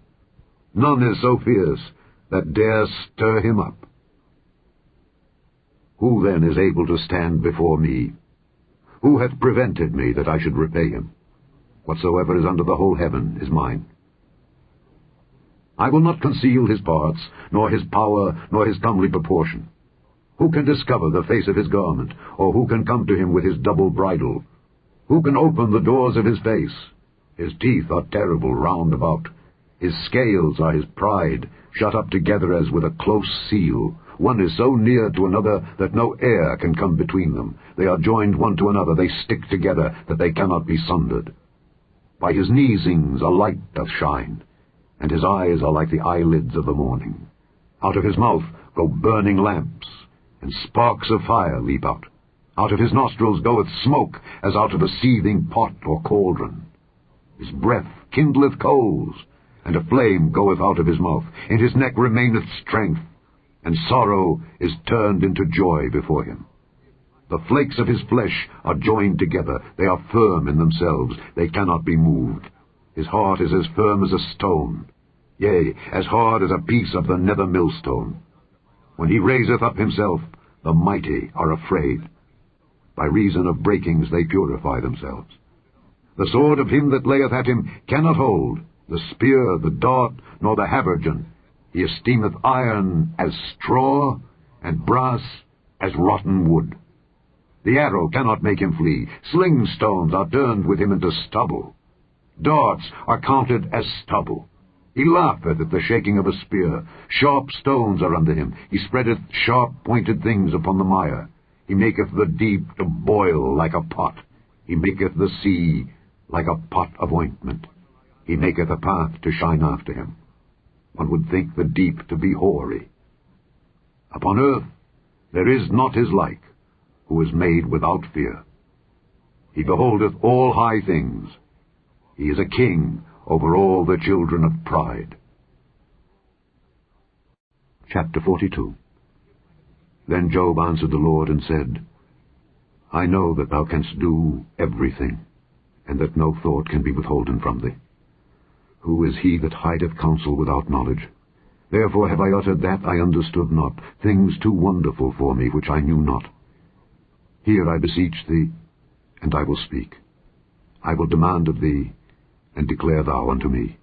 None is so fierce that dare stir him up. Who then is able to stand before me? Who hath prevented me that I should repay him? Whatsoever is under the whole heaven is mine. I will not conceal his parts, nor his power, nor his comely proportion. Who can discover the face of his garment, or who can come to him with his double bridle? Who can open the doors of his face? His teeth are terrible round about. His scales are his pride, shut up together as with a close seal. One is so near to another that no air can come between them. They are joined one to another, they stick together, that they cannot be sundered. By his neesings a light doth shine, and his eyes are like the eyelids of the morning. Out of his mouth go burning lamps, and sparks of fire leap out. Out of his nostrils goeth smoke, as out of a seething pot or cauldron. His breath kindleth coals, and a flame goeth out of his mouth. In his neck remaineth strength, and sorrow is turned into joy before him. The flakes of his flesh are joined together. They are firm in themselves. They cannot be moved. His heart is as firm as a stone, yea, as hard as a piece of the nether millstone. When he raiseth up himself, the mighty are afraid. By reason of breakings they purify themselves. The sword of him that layeth at him cannot hold, the spear, the dart, nor the habergeon. He esteemeth iron as straw, and brass as rotten wood. The arrow cannot make him flee. Sling stones are turned with him into stubble. Darts are counted as stubble. He laugheth at the shaking of a spear. Sharp stones are under him. He spreadeth sharp-pointed things upon the mire. He maketh the deep to boil like a pot. He maketh the sea like a pot of ointment. He maketh a path to shine after him. One would think the deep to be hoary. Upon earth there is not his like, who is made without fear. He beholdeth all high things. He is a king over all the children of pride. Chapter 42. Then Job answered the Lord and said, I know that thou canst do everything, and that no thought can be withholden from thee. Who is he that hideth counsel without knowledge? Therefore have I uttered that I understood not, things too wonderful for me which I knew not. Hear, I beseech thee, and I will speak. I will demand of thee, and declare thou unto me.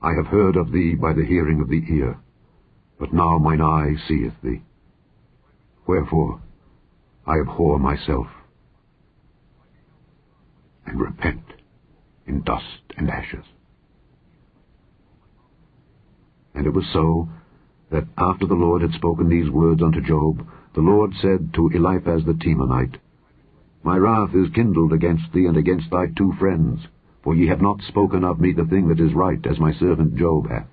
I have heard of thee by the hearing of the ear, but now mine eye seeth thee. Wherefore I abhor myself, and repent in dust and ashes. And it was so, that after the Lord had spoken these words unto Job, the Lord said to Eliphaz the Temanite, My wrath is kindled against thee and against thy 2 friends, for ye have not spoken of me the thing that is right, as my servant Job hath.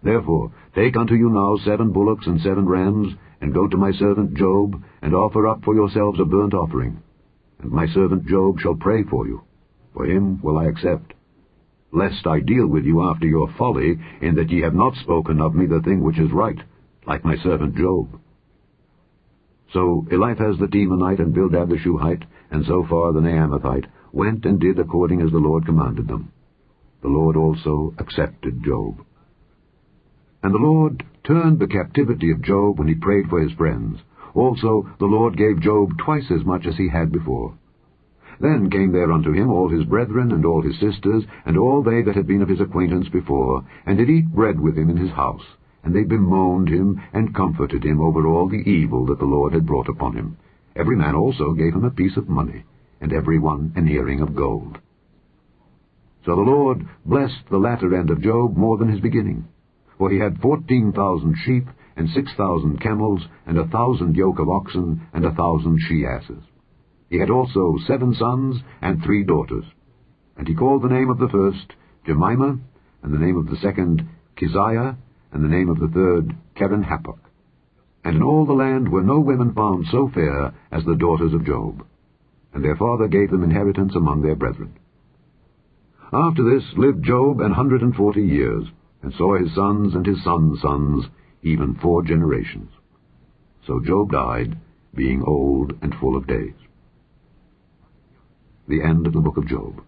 Therefore take unto you now 7 bullocks and 7 rams, and go to my servant Job, and offer up for yourselves a burnt offering. And my servant Job shall pray for you. For him will I accept. Lest I deal with you after your folly, in that ye have not spoken of me the thing which is right, like my servant Job. So Eliphaz the Temanite and Bildad the Shuhite, and Zophar the Naamathite, went and did according as the Lord commanded them. The Lord also accepted Job. And the Lord turned the captivity of Job when he prayed for his friends. Also the Lord gave Job twice as much as he had before. Then came there unto him all his brethren, and all his sisters, and all they that had been of his acquaintance before, and did eat bread with him in his house. and they bemoaned him and comforted him over all the evil that the Lord had brought upon him. Every man also gave him a piece of money, and every one an earring of gold. So the Lord blessed the latter end of Job more than his beginning, for he had 14,000 sheep, and 6,000 camels, and 1,000 yoke of oxen, and 1,000 she-asses. He had also 7 sons and 3 daughters. And he called the name of the first Jemimah, and the name of the second Keziah, and the name of the third Keren-Happuch. And in all the land were no women found so fair as the daughters of Job. And their father gave them inheritance among their brethren. After this lived Job 140 years, and saw his sons and his sons' sons, even 4 generations. So Job died, being old and full of days. The end of the book of Job.